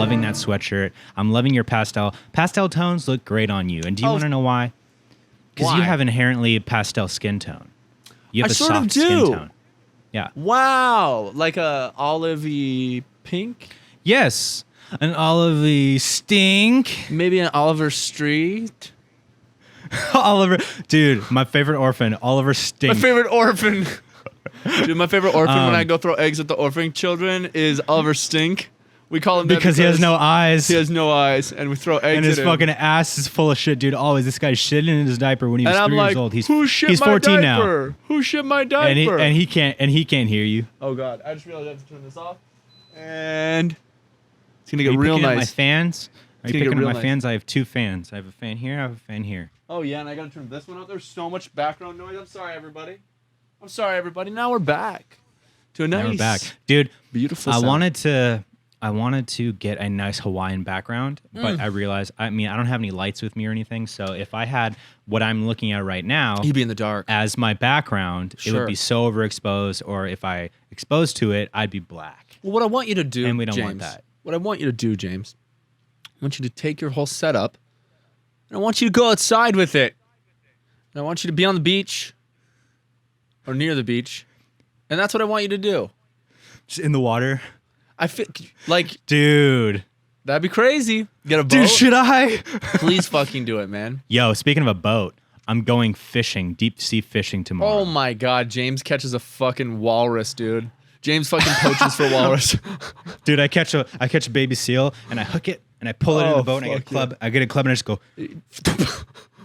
loving that sweatshirt. I'm loving your pastel. Pastel tones look great on you. And do you want to know why? Because you have inherently a pastel skin tone. You have a soft skin tone. Yeah. Wow. Like a olivey pink? Yes. An olivey stink. Maybe an Oliver Street. Oliver. Dude, my favorite orphan, Oliver Stink. My favorite orphan. Dude, my favorite orphan when I go throw eggs at the orphan children is Oliver Stink. We call him that because he has no eyes. He has no eyes, and we throw eggs at him. And his fucking ass is full of shit, dude. Always. This guy's shitting in his diaper when he was 3 years old. He's 14 now. Who shit my diaper? And he can't hear you. Oh god, I just realized I have to turn this off. And it's gonna get real nice. My fans? Are you picking up my fans? I have 2 fans. I have a fan here. I have a fan here. Oh yeah, and I gotta turn this one up. There's so much background noise. I'm sorry, everybody. Now we're back to a nice. Now we're back, dude. Beautiful. I wanted to get a nice Hawaiian background, but I realized, I don't have any lights with me or anything. So if I had what I'm looking at right now, you'd be in the dark as my background. It would be so overexposed, or if I exposed to it, I'd be black. Well, what I want you to do, and we don't want that. What I want you to do, James, I want you to take your whole setup, and I want you to go outside with it. And I want you to be on the beach, or near the beach, and that's what I want you to do. Just in the water. I feel like, dude, that'd be crazy. Get a boat. Dude, should I? Please fucking do it, man. Yo, speaking of a boat, I'm going fishing, deep sea fishing tomorrow. Oh my god, James catches a fucking walrus, dude. James fucking poaches for walrus. Dude, I catch a baby seal and I hook it and I pull it in the boat and I get a club. I get a club and I just go.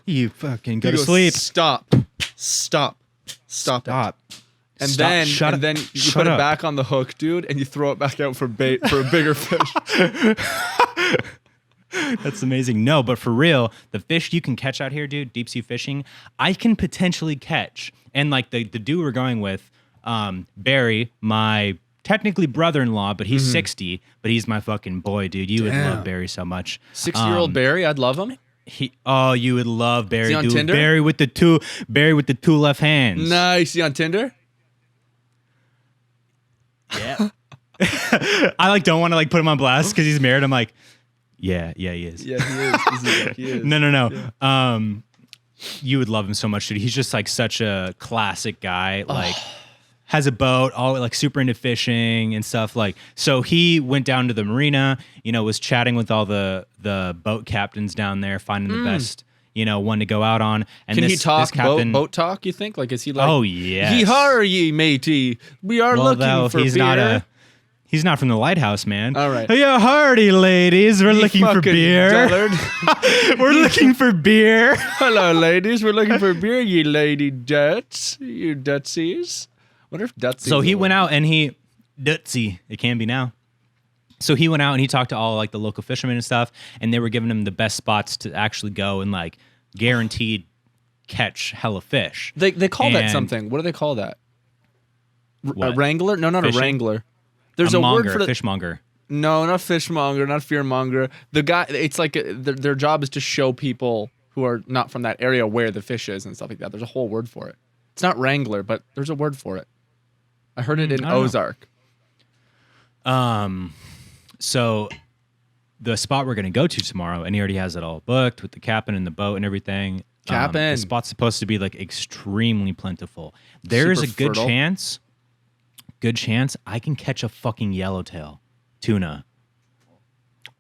You fucking go to sleep. Stop. And then you put it back on the hook, dude, and you throw it back out for bait for a bigger fish. That's amazing. No, but for real, the fish you can catch out here, dude, deep sea fishing, I can potentially catch. And like the dude we're going with, Barry, my technically brother-in-law, but he's 60, but he's my fucking boy, dude. You would love Barry so much. 60-year-old Barry, I'd love him. You would love Barry, is he on dude. Tinder? Barry with the two left hands. Nice. Is he on Tinder? Yeah. I don't want to put him on blast because he's married. I'm like, yeah, he is. Yeah, he is. No. Yeah. You would love him so much, dude. He's just such a classic guy. Has a boat, all super into fishing and stuff. So he went down to the marina, was chatting with all the boat captains down there, finding the best, one to go out on. And can he talk boat talk, you think? Is he oh, yeah. Ye har ye, matey. We are looking for beer. He's not from the lighthouse, man. All right. Yeah, hardy ladies. We're looking for beer. We're looking for beer. Hello, ladies. We're looking for beer, ye lady duts. You dutsies. Wonder if Dutsy. So he went out and Dutsy, it can be now. So he went out and he talked to all the local fishermen and stuff, and they were giving him the best spots to actually go and guaranteed catch hella fish. They call that something. What do they call that? A wrangler? No, not fishing? A wrangler. There's a word for fishmonger. No, not fishmonger, not fearmonger. The guy, it's their job is to show people who are not from that area where the fish is and stuff like that. There's a whole word for it. It's not wrangler, but there's a word for it. I heard it in Ozark. So the spot we're going to go to tomorrow, and he already has it all booked with the captain and the boat and everything. The spot's supposed to be extremely plentiful. There's a good chance I can catch a fucking yellowtail tuna.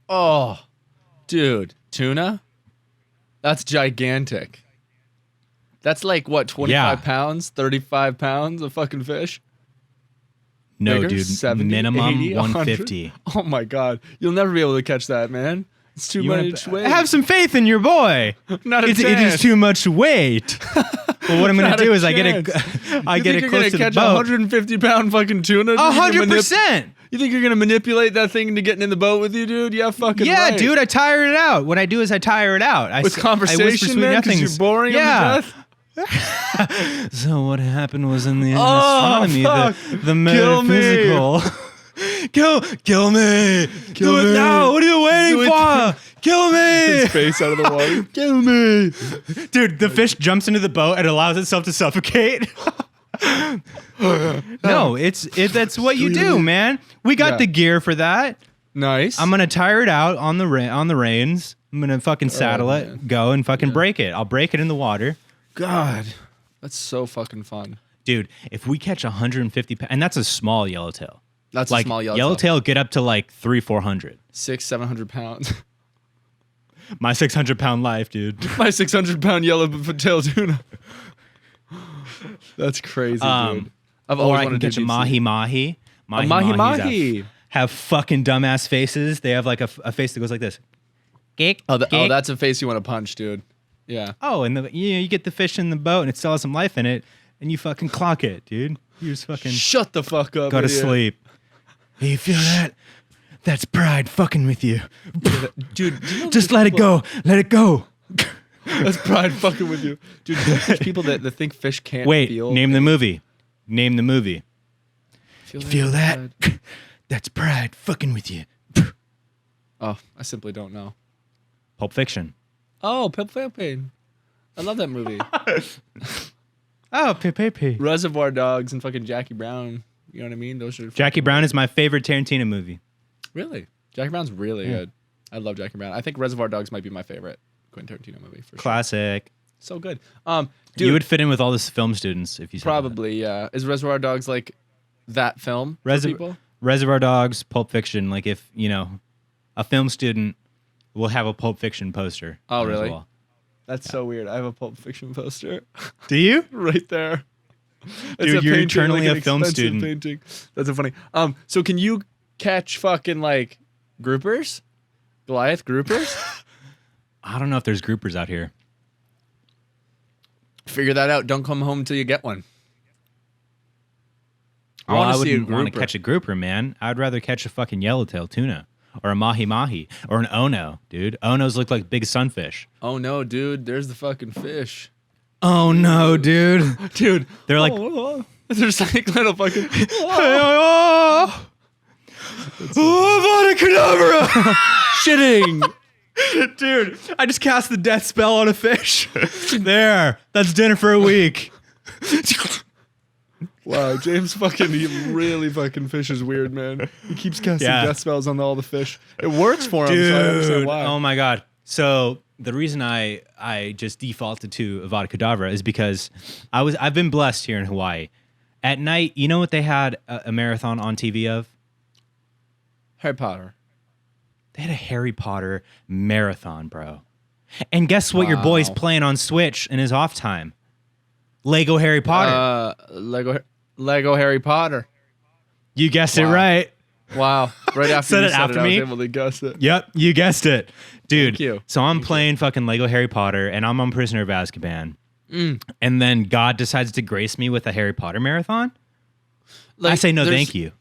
Oh, dude, tuna? That's gigantic. That's 25 pounds, 35 pounds of fucking fish? No, bigger? dude. 70, minimum 80, 150. Oh my god. You'll never be able to catch that, man. It's too much weight. Have some faith in your boy. Not a chance. It is too much weight. Well, what I'm going to do is I get it close to the boat. You're going to catch a 150-pound fucking tuna? 100%. You think you're going to manipulate that thing into getting in the boat with you, dude? Yeah, fucking right. Yeah, dude, I tire it out. What I do is I tire it out. With conversation, man, because you're boring him to death? So what happened was in the astronomy, the metaphysical. Kill me! Do it now! What are you waiting for? Kill me! His face out of the water. Kill me! Dude, the fish jumps into the boat and allows itself to suffocate. No, that's what you do, man. We got the gear for that. Nice. I'm gonna tire it out on the reins. I'm gonna fucking saddle man. it, go and fucking break it. I'll break it in the water. God, that's so fucking fun. Dude, if we catch 150 pounds, and that's a small yellowtail. That's Like a small yellowtail get up to like 300-400. 600-700 pounds. My 600-pound life, dude. My 600-pound yellowtail tuna. That's crazy, dude. I've Or always I can wanted to catch a do mahi deep mahi. sea. A mahi. Have fucking dumbass faces. They have like a face that goes like this. Geek, Oh, geek. that's a face you want to punch, dude. Yeah. Oh, and you get the fish in the boat and it still has some life in it, and you fucking clock it, dude. You just fucking Shut the fuck up. go to idiot. sleep. Hey, you feel that? That's pride fucking with you. Dude, do you know Just there's let it people- go. Let it go. That's pride fucking with you. Dude, do you know there's people that think fish can't Wait, feel. name the movie. Name the movie. Feel that? That's pride fucking with you. Oh, I simply don't know. Pulp Fiction. Oh, Pip Pain. I love that movie. Oh, Pepe. Reservoir Dogs and fucking Jackie Brown. You know what I mean? Those are Jackie Brown is my favorite Tarantino movie. Really? Jackie Brown's really good. I love Jackie Brown. I think Reservoir Dogs might be my favorite Quentin Tarantino movie for sure. Classic. So good. Dude, You would fit in with all the film students if you said that. probably, yeah. Is Reservoir Dogs like that film for people? Reservoir Dogs, Pulp Fiction. Like if, a film student will have a Pulp Fiction poster. Oh, on his really? wall. That's so weird. I have a Pulp Fiction poster Do you? right there. Dude, you're eternally an a film expensive student. Painting. That's so funny. So can you catch fucking like groupers? Goliath groupers? I don't know if there's groupers out here. Figure that out. Don't come home until you get one. I Well, want I to see a wouldn't want to grouper. catch a grouper, man. I'd rather catch a fucking yellowtail tuna or a mahi mahi or an ono, dude. Onos look like big sunfish. Oh no, dude! There's the fucking fish, Oh no, dude. dude. They're like, there's like little fucking. oh, Avada Shitting. Dude, I just cast the death spell on a fish. There, that's dinner for a week. Wow, James fucking he really fucking fish is weird, man. He keeps casting Yeah. death spells on all the fish. It works for him, so I understand Dude, why. oh my god. So the reason I just defaulted to Avada Kedavra is because I've been blessed here in Hawaii. At night, you know what they had a marathon on TV of? Harry Potter. They had a Harry Potter marathon, bro. And guess what your boy's Wow. playing on Switch in his off time? Lego Harry Potter. Lego Harry Potter. You guessed it Wow. right. Wow. Right after Said you it said after it, me? I was able to guess it. Yep, you guessed it. Dude, Thank you. so I'm playing fucking Lego Harry Potter and I'm on Prisoner of Azkaban. Mm. And then God decides to grace me with a Harry Potter marathon? I say no thank you.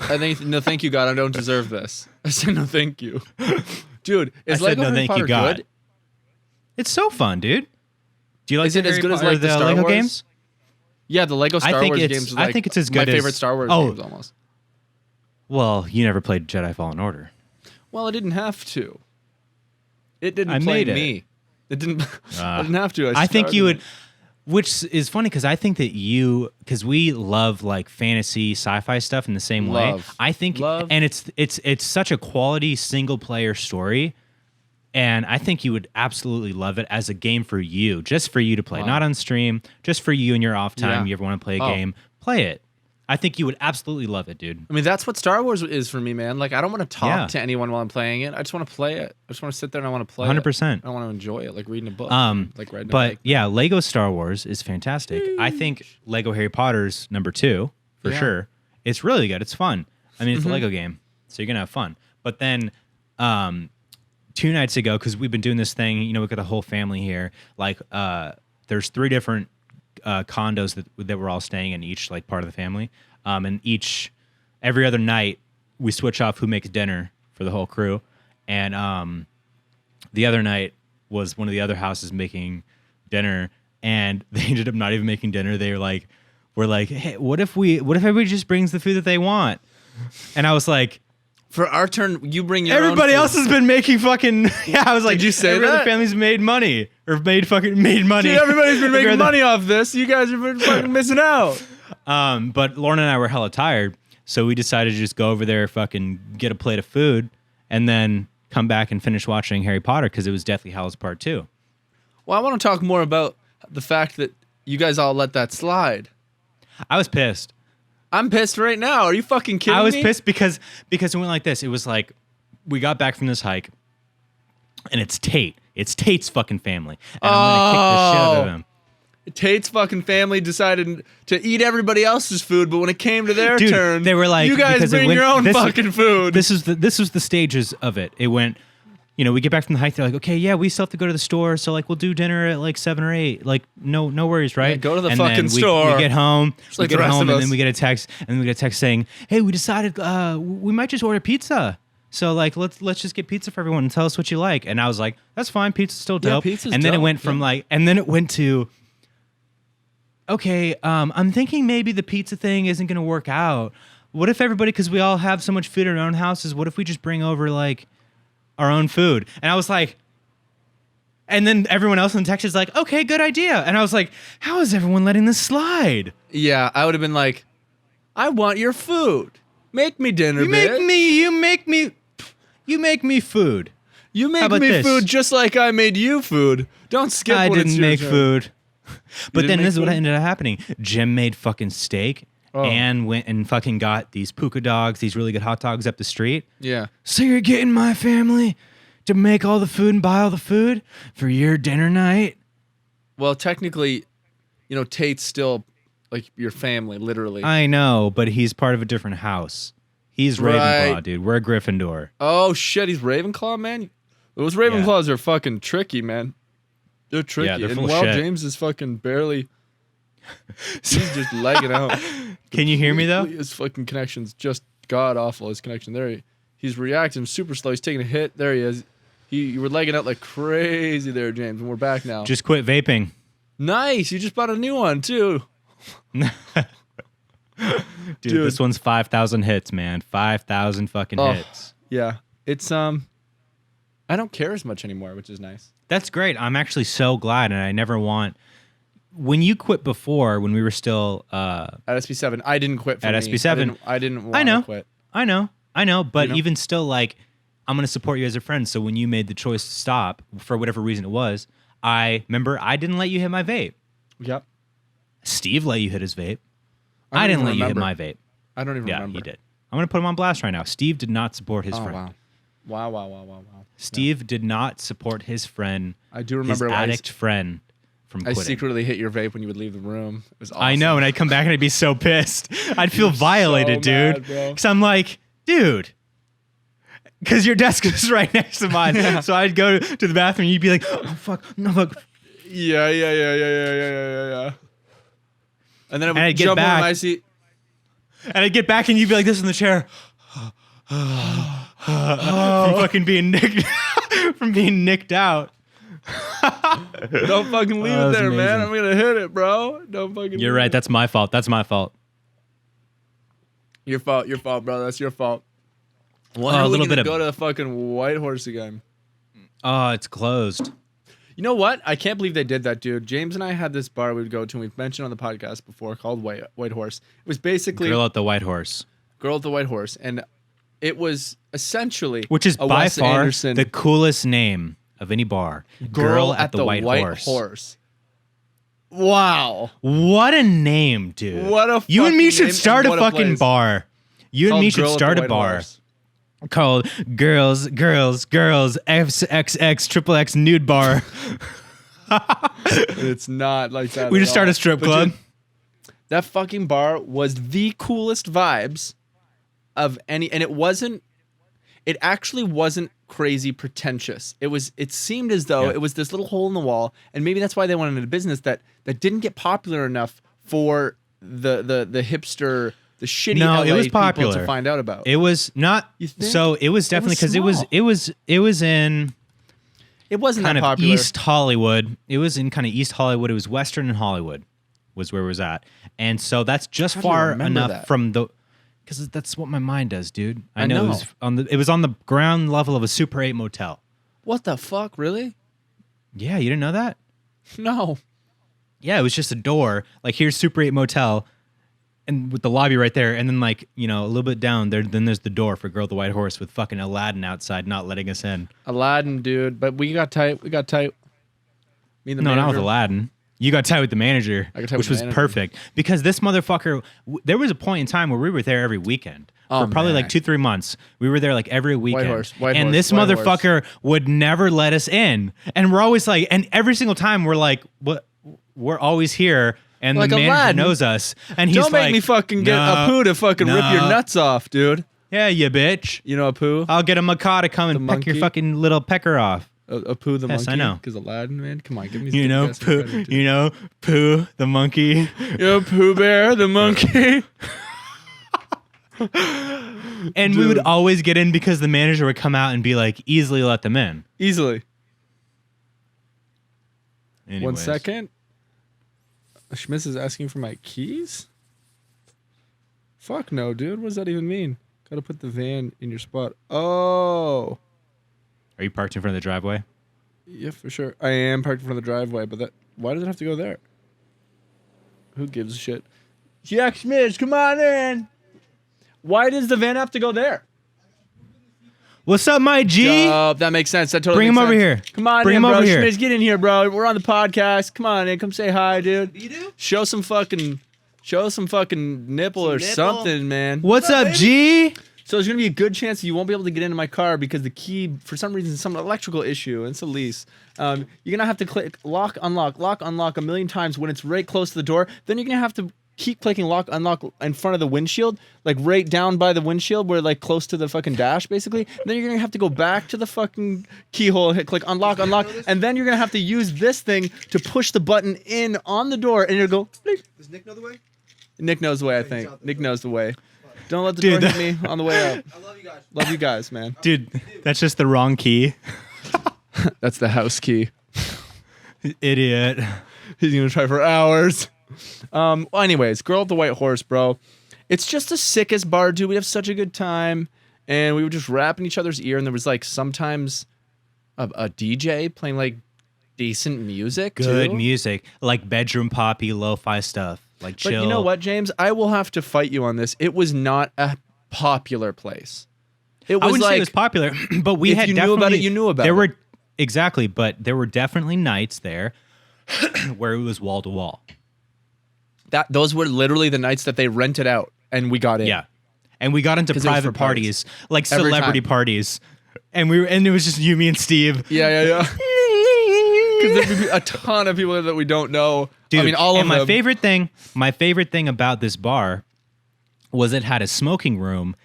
I think no thank you, God. I don't deserve this. I say no thank you. Dude, is I said Lego no Harry thank Potter you, God. good? It's so fun, dude. Do you like Is it the as Harry good as Potter- like the Star Lego Wars games? Yeah, the Lego Star think Wars it's- games is I like think it's as my good as- favorite Star Wars Oh. games almost. Well, you never played Jedi Fallen Order. Well, I didn't have to. It didn't I play made it. me. It didn't. I didn't have to. I think you started would, which is funny because I think that because we love like fantasy sci-fi stuff in the same way. Love. I think, Love. and it's such a quality single player story, and I think you would absolutely love it as a game for you, just for you to play, Wow. not on stream, just for you in your off time. Yeah. You ever want to play a Oh. game, play it. I think you would absolutely love it, dude. I mean, that's what Star Wars is for me, man. Like, I don't want to talk Yeah. to anyone while I'm playing it. I just want to play it. I just want to sit there and I want to play 100%. it. I want to enjoy it, like reading a book. Like riding a But bike. yeah, Lego Star Wars is fantastic. I think Lego Harry Potter's number 2 for Yeah. sure. It's really good. It's fun. I mean, it's a Lego game, so you're gonna have fun. But then 2 nights ago, because we've been doing this thing, we got the whole family here. Like, there's 3 different condos that we're all staying in, each like part of the family. And every other night we switch off who makes dinner for the whole crew. And the other night was one of the other houses making dinner, and they ended up not even making dinner. They we're like, hey, what if everybody just brings the food that they want? And I was like, For our turn, you bring your everybody own food. else has been making fucking. Yeah, I was like, Did you say every other that? family's made money or made money. Dude, everybody's been Every making other- money off this. You guys have been fucking missing out. But Lauren and I were hella tired, So we decided to just go over there, fucking get a plate of food, and then come back and finish watching Harry Potter because it was Deathly Hallows Part 2. Well, I want to talk more about the fact that you guys all let that slide. I was pissed. I'm pissed right now. Are you fucking kidding me? I was pissed because it went like this. It was like we got back from this hike, and it's Tate. It's Tate's fucking family, and I'm gonna kick the shit out of him. Tate's fucking family decided to eat everybody else's food, but when it came to their turn, they were like, "You guys bring your own fucking food." This was the stages of it. It went, we get back from the hike. They're like, okay, yeah, we still have to go to the store, so like we'll do dinner at like 7 or 8. Like no worries, right? Yeah, go to the and fucking then store. We get home, and then we get a text, saying, hey, we decided we might just order pizza. So like let's just get pizza for everyone and tell us what you like. And I was like, that's fine, pizza's still dope. Yeah, pizza's and then dope. it went from and then it went to, okay, I'm thinking maybe the pizza thing isn't going to work out. What if everybody, because we all have so much food in our own houses, what if we just bring over like our own food? And I was like, and then everyone else in the text is like, okay, good idea. And I was like, how is everyone letting this slide? Yeah, I would have been like, I want your food. Make me dinner, You make me food. You make me food just like I made you food. Don't skip I when it's didn't your make turn. food. But then make this is what food? ended up happening. Jim made fucking steak and went and fucking got these puka dogs, these really good hot dogs up the street. Yeah. So you're getting my family to make all the food and buy all the food for your dinner night? Well, technically, Tate's still like your family, literally. I know, but he's part of a different house. He's Ravenclaw, Right. dude. We're a Gryffindor. Oh shit, he's Ravenclaw, man. Those Ravenclaws are fucking tricky, man. They're tricky. Yeah, they're and full of while shit. James is fucking barely, he's just legging out. Can you hear me though? His fucking connection's just god awful. His connection there. He's reacting super slow. He's taking a hit. There he is. You were legging out like crazy there, James, and we're back now. Just quit vaping. Nice. You just bought a new one too. Dude, this one's 5,000 hits, man. 5,000 fucking hits. Yeah. It's I don't care as much anymore, which is nice. That's great. I'm actually so glad, and I never want. When you quit before, when we were still At SB7, I didn't quit for at me. SB7, I didn't want to quit. I know, but even still, like, I'm gonna support you as a friend. So when you made the choice to stop for whatever reason it was, I remember I didn't let you hit my vape. Yep. Steve let you hit his vape. I I don't didn't even let you hit remember. my vape. I don't even Yeah, remember. he did. I'm gonna put him on blast right now. Steve did not support his friend. Wow. Steve did not support his friend. I do remember his addict friend from I quitting. secretly hit your vape when you would leave the room. It was awesome. I know, and I'd come back and I'd be so pissed. I'd feel violated, so mad, dude. bro. Because I'm like, dude. Because your desk is right next to mine. Yeah. So I'd go to the bathroom and you'd be like, oh, fuck, no, fuck. Yeah. And then I would I'd get jump back. over my seat. And I'd get back and you'd be like this in the chair. From fucking being nicked, from being nicked out. Don't fucking leave Oh, it that's there, man. amazing. I'm gonna hit it, bro. Don't fucking. You're leave right. it. That's my fault. That's my fault. Your fault, bro. That's your fault. When a are we little gonna bit of- go to the fucking White Horse again? Oh, it's closed. You know what? I can't believe they did that, dude. James and I had this bar we would go to, and we've mentioned on the podcast before, called White Horse. It was basically Girl at the White Horse. Girl at the White Horse, and it was essentially Which is a by Wes far Anderson the coolest name of any bar. Girl at the White Horse. Wow. What a name, dude. What a You and me fucking should name start and a what a fucking place. bar. You and Called me should Girl at the start a White bar Horse. called Girls XXX Triple X Nude Bar. It's not like that. We at just start all. a strip But club. dude, that fucking bar was the coolest vibes of any, and it actually wasn't crazy pretentious. It seemed as though Yeah. it was this little hole in the wall, and maybe that's why they went into business that didn't get popular enough for the hipster, the shitty No, LA it was people popular. to find out about. It was not. You think? So it was definitely because it was in It wasn't kind that of popular. East Hollywood. It was in kind of East Hollywood. It was Western and Hollywood was where it was at. And so that's just How do you far remember enough that? from the, because that's what my mind does, dude. I know. It was on the ground level of a Super 8 motel. What the fuck, really? Yeah, you didn't know that? No. Yeah, it was just a door. Like, here's Super 8 motel. and with the lobby right there, and then like a little bit down there, then there's the door for Girl with the White Horse with fucking Aladdin outside, not letting us in. Aladdin, dude, but we got tight. Me and the No, manager. not with Aladdin. You got tight with the manager, I got tight which with was the manager. perfect because this motherfucker. There was a point in time where we were there every weekend for probably man. like 2-3 months. We were there like every weekend, White this horse. motherfucker would never let us in. And we're always like, and every single time we're like, what? We're always here, and Like the manager Aladdin. knows us. And he's Don't make like, me fucking get "No, Apu to fucking rip your no." nuts off, dude. Yeah, you bitch. You know Apu? I'll get a macaw to come and peck monkey? your fucking little pecker off. Apu the Yes, monkey. I know. Because Aladdin, man. Come on, give me. You know, some Pooh. credit, dude. You know, Pooh the monkey. Yo, Pooh Bear the monkey. And we would always get in because the manager would come out and be like, easily let them in. Easily. Anyways. 1 second. Schmitz is asking for my keys? Fuck no, dude. What does that even mean? Gotta put the van in your spot. Oh. Are you parked in front of the driveway? Yeah, for sure. I am parked in front of the driveway, but why does it have to go there? Who gives a shit? Jack Schmitz, come on in. Why does the van have to go there? What's up, my G? Oh, that makes sense. That totally Bring makes him over sense. here. Come on Bring in, him bro. over here. Schmitz, get in here, bro. We're on the podcast. Come on in. Come say hi, dude. You do? Show some fucking nipple or nipple? something, man. What's up, G? So there's gonna be a good chance that you won't be able to get into my car because the key, for some reason, some electrical issue, and it's a lease. You're gonna have to click lock, unlock a million times when it's right close to the door. Then you're gonna have to keep clicking lock, unlock in front of the windshield, like right down by the windshield, where like close to the fucking dash, basically. Then you're gonna have to go back to the fucking keyhole, hit click unlock, and then you're gonna have to use this thing to push the button in on the door, and it'll go. Blink. Does Nick know the way? Nick knows the way, I think. Nick knows the way. Don't let the Dude, door hit me on the way up. I love you guys. Love you guys, man. Dude, that's just the wrong key. That's the house key. Idiot. He's gonna try for hours. Well, anyways, Girl with the White Horse, bro. It's just the sickest bar, dude. We have such a good time, and we were just rapping each other's ear, and there was like sometimes a DJ playing like decent music, Good too. music. Like bedroom poppy, lo-fi stuff. Like chill. But you know what, James? I will have to fight you on this. It was not a popular place. It was I wouldn't like say it was popular, but we if had you knew definitely about it, you knew about there it. were exactly, but there were definitely nights there where it was wall to wall. those were literally the nights that they rented out, and we got in. Yeah, and we got into 'Cause it was private for parties. parties, like Every celebrity time. parties, and it was just you, me, and Steve. Yeah. Because there'd be a ton of people that we don't know. Dude, I mean, all of and them. my favorite thing about this bar was it had a smoking room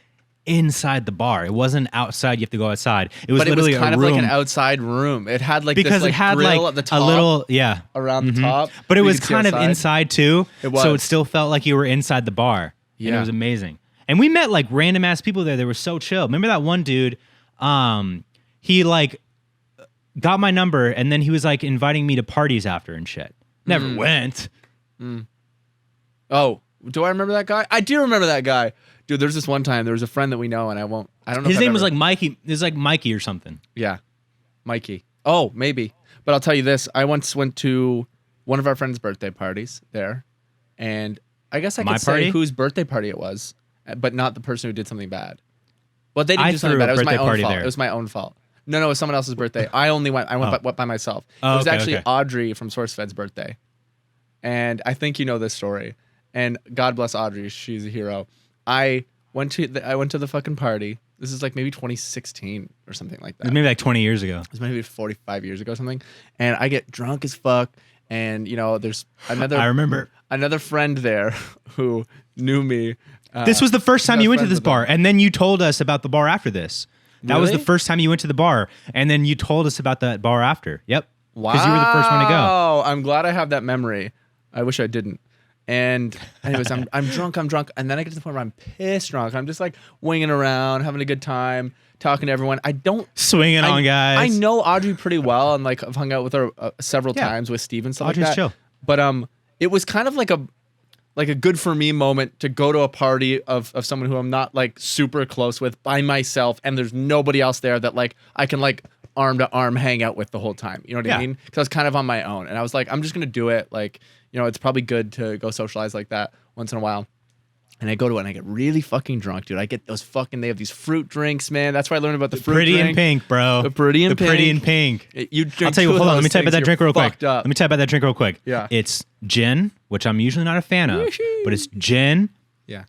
inside the bar. It wasn't outside. You have to go outside. It was But it was literally kind a of room like an outside room. It had like because this, like, it had grill like at the top, a little around the top. But it where you was could see kind of outside. inside too. It was. So it still felt like you were inside the bar. And Yeah. it was amazing. And we met like random ass people there. They were so chill. Remember that one dude? He like got my number and then he was like inviting me to parties after and shit. Never went. Oh, do I remember that guy? I do remember that guy. Dude, there's this one time there was a friend that we know, and I don't know. His if I've name was ever- like Mikey. It was like Mikey or something. Yeah, Mikey. Oh, maybe. But I'll tell you this: I once went to one of our friends' birthday parties there, and I guess I could My say party? whose birthday party it was, but not the person who did something bad. Well, they didn't I do something threw bad. a It was my birthday own party fault. there. It was my own fault. No, it was someone else's birthday. I went by myself. Oh, it was okay, actually okay. Audrey from SourceFed's birthday, and I think you know this story. And God bless Audrey, she's a hero. I went to the fucking party. This is like maybe 2016 or something like It that. was maybe like 20 years ago. It was maybe 45 years ago or something. And I get drunk as fuck. And, you know, there's I another remember. friend there who knew me. This was the first time best you went to friends this with bar, him. and then you told us about the bar after this. That was the Really? first time you went to the bar, and then you told us about that bar after. Yep. Wow. Because you were the first one to go. Oh, I'm glad I have that memory. I wish I didn't. And anyways, I'm drunk, and then I get to the point where I'm pissed drunk. I'm just like winging around, having a good time, talking to everyone. Swinging on guys. I know Audrey pretty well, and like I've hung out with her several Yeah. times with Steve and stuff Audrey's like that. chill. But it was kind of like a good for me moment to go to a party of someone who I'm not like super close with by myself, and there's nobody else there that like I can like arm to arm hang out with the whole time. You know what I Yeah. mean? Because I was kind of on my own, and I was like, I'm just gonna do it. Like, you know, it's probably good to go socialize like that once in a while. And I go to it and I get really fucking drunk, dude. I get those they have these fruit drinks, man. That's where I learned about the fruit Pretty drink. in pink, bro. The Pretty in Pink. Pretty in pink. You drink I'll tell you, hold on, let me type about that drink real quick. Up. Let me type about that drink real quick. Yeah. It's gin, which I'm usually not a fan of, but it's gin,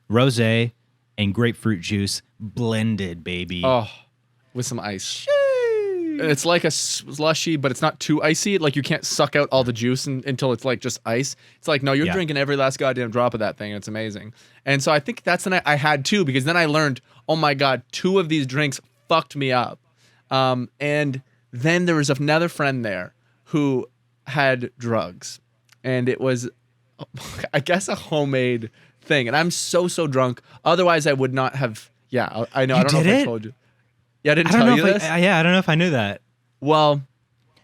rosé, and grapefruit juice blended, baby. Oh, with some ice. It's like a slushy, but it's not too icy. Like you can't suck out all the juice until it's like just ice. It's like, no, you're drinking every last goddamn drop of that thing. And it's amazing. And so I think that's the night I had two, because then I learned, oh my God, 2 of these drinks fucked me up. And then there was another friend there who had drugs, and it was, I guess, a homemade thing. And I'm so drunk. Otherwise I would not have. Yeah, I know. I don't know if I told you. Yeah, I didn't tell you this. I don't know if I knew that. Well,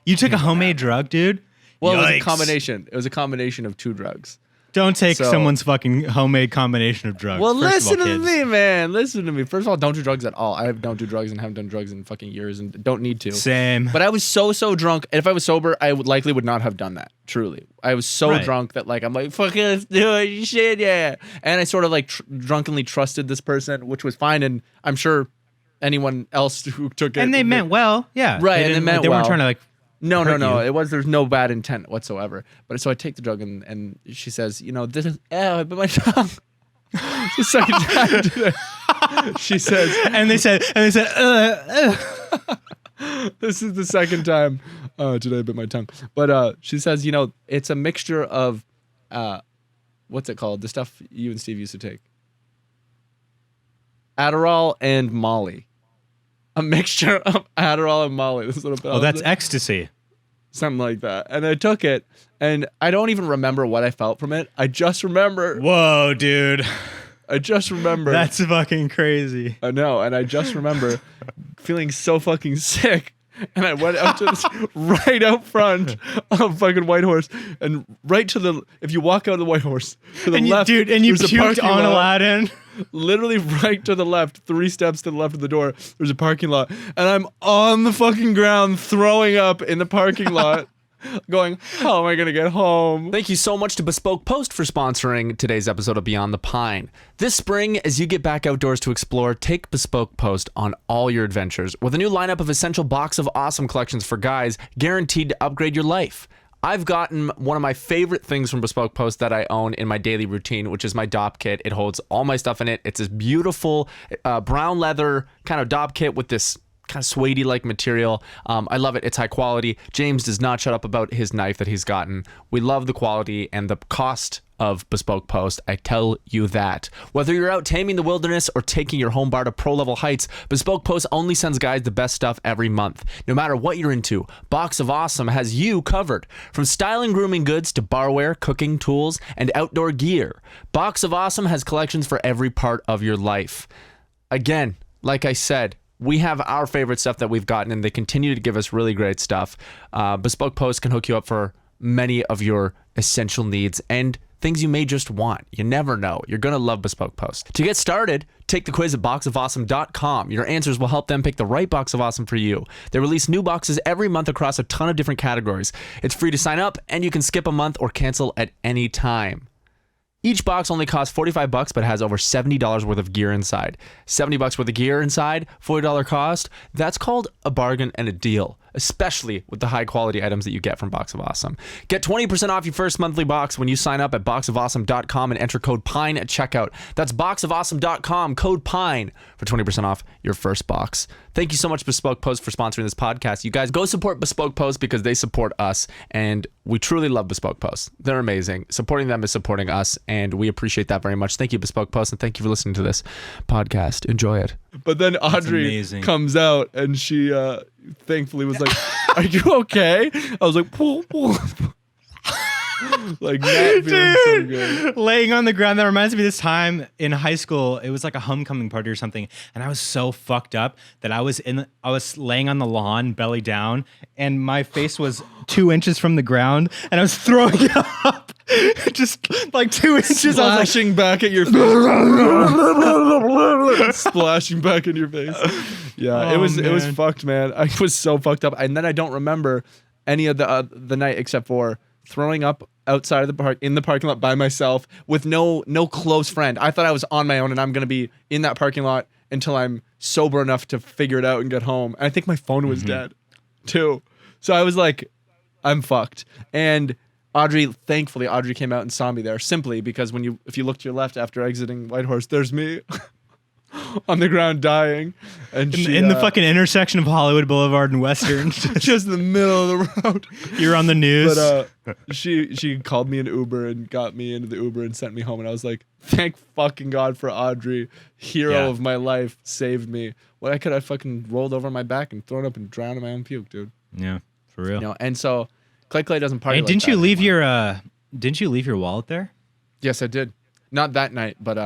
you took a homemade drug, dude? Well, Yikes. It was a combination. It was a combination of 2 drugs. Don't take someone's fucking homemade combination of drugs. Well, listen to me, man. Listen to me. First of all, don't do drugs at all. I don't do drugs and haven't done drugs in fucking years and don't need to. Same. But I was so drunk. And if I was sober, I would not have done that. Truly. I was so drunk that like, I'm like, fuck it, let's do it. Shit, yeah. And I sort of like drunkenly trusted this person, which was fine. And I'm sure anyone else who took it. And they meant well. Yeah. Right. And they meant well. They weren't trying to like. No. There's no bad intent whatsoever. But so I take the drug and she says, this is, I bit my tongue. It's the second time today. She says, and they said, this is the second time today I bit my tongue. But she says, it's a mixture of, what's it called? The stuff you and Steve used to take. Adderall and Molly. A mixture of Adderall and Molly. This little pill. Oh, that's ecstasy. Something like that. And I took it, and I don't even remember what I felt from it. I just remember. Whoa, dude. I just remember. That's fucking crazy. I know, and I just remember feeling so fucking sick. And I went out to this right out front of fucking Whitehorse, and right to the, if you walk out of the Whitehorse to the left, dude, and you puked on Aladdin. Literally right to the left, 3 steps to the left of the door, there's a parking lot, and I'm on the fucking ground throwing up in the parking lot. Going, how am I going to get home? Thank you so much to Bespoke Post for sponsoring today's episode of Beyond the Pine. This spring, as you get back outdoors to explore, take Bespoke Post on all your adventures with a new lineup of essential Box of Awesome collections for guys, guaranteed to upgrade your life. I've gotten one of my favorite things from Bespoke Post that I own in my daily routine, which is my DOP kit. It holds all my stuff in it. It's this beautiful brown leather kind of DOP kit with this kind of suede-like material. I love it. It's high quality. James does not shut up about his knife that he's gotten. We love the quality and the cost of Bespoke Post. I tell you that. Whether you're out taming the wilderness or taking your home bar to pro-level heights, Bespoke Post only sends guys the best stuff every month. No matter what you're into, Box of Awesome has you covered. From styling grooming goods to barware, cooking tools, and outdoor gear, Box of Awesome has collections for every part of your life. Again, like I said, we have our favorite stuff that we've gotten, and they continue to give us really great stuff. Bespoke Post can hook you up for many of your essential needs and things you may just want. You never know. You're going to love Bespoke Post. To get started, take the quiz at boxofawesome.com. Your answers will help them pick the right box of awesome for you. They release new boxes every month across a ton of different categories. It's free to sign up, and you can skip a month or cancel at any time. Each box only costs $45, but has over $70 worth of gear inside. $70 worth of gear inside, $40 cost. That's called a bargain and a deal, especially with the high quality items that you get from Box of Awesome. Get 20% off your first monthly box when you sign up at boxofawesome.com and enter code PINE at checkout. That's boxofawesome.com, code PINE for 20% off your first box. Thank you so much, Bespoke Post, for sponsoring this podcast. You guys go support Bespoke Post because they support us, and we truly love Bespoke Post. They're amazing. Supporting them is supporting us, and we appreciate that very much. Thank you, Bespoke Post, and thank you for listening to this podcast. Enjoy it. But then Audrey comes out, and she thankfully was like, "Are you okay?" I was like, "Pool, pool." Like, not feeling so good. Laying on the ground. That reminds me of this time in high school. It was like a homecoming party or something, and I was so fucked up that I was laying on the lawn, belly down, and my face was 2 inches from the ground, and I was throwing up, just like 2 inches. Splashing back at your face. Splashing back in your face. Yeah, it was fucked, man. I was so fucked up, and then I don't remember any of the night except for throwing up outside of the park in the parking lot by myself with no close friend. I thought I was on my own and I'm gonna be in that parking lot until I'm sober enough to figure it out and get home. And I think my phone was dead too. So I was like, I'm fucked. And thankfully Audrey came out and saw me there simply because if you look to your left after exiting Whitehorse, there's me on the ground dying. And in the fucking intersection of Hollywood Boulevard and Western. just in the middle of the road. You're on the news. But she called me an Uber and got me into the Uber and sent me home. And I was like, thank fucking God for Audrey. Hero of my life, saved me. Why could I fucking rolled over my back and thrown up and drowned in my own puke, dude? Yeah, for real. You know, and so Clay doesn't party. Hey, like didn't that you leave anymore. Didn't you leave your wallet there? Yes, I did. Not that night, but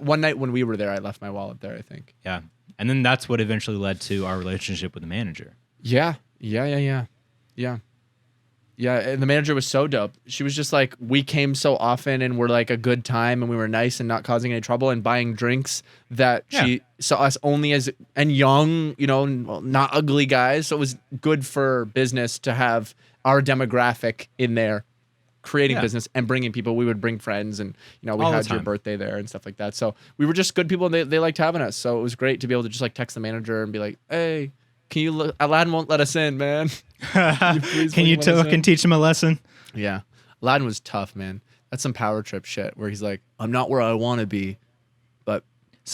one night when we were there, I left my wallet there, I think. Yeah. And then that's what eventually led to our relationship with the manager. Yeah. Yeah, and the manager was so dope. She was just like, we came so often and we're like a good time and we were nice and not causing any trouble and buying drinks that she saw us only as, and young, you know, not ugly guys. So it was good for business to have our demographic in there creating business and bringing people. We would bring friends and, you know, we had your birthday there and stuff like that. So we were just good people and they liked having us. So it was great to be able to just like text the manager and be like, hey, can you look? Aladdin won't let us in, man. Can you teach him a lesson? Yeah. Aladdin was tough, man. That's some power trip shit where he's like, I'm not where I want to be, but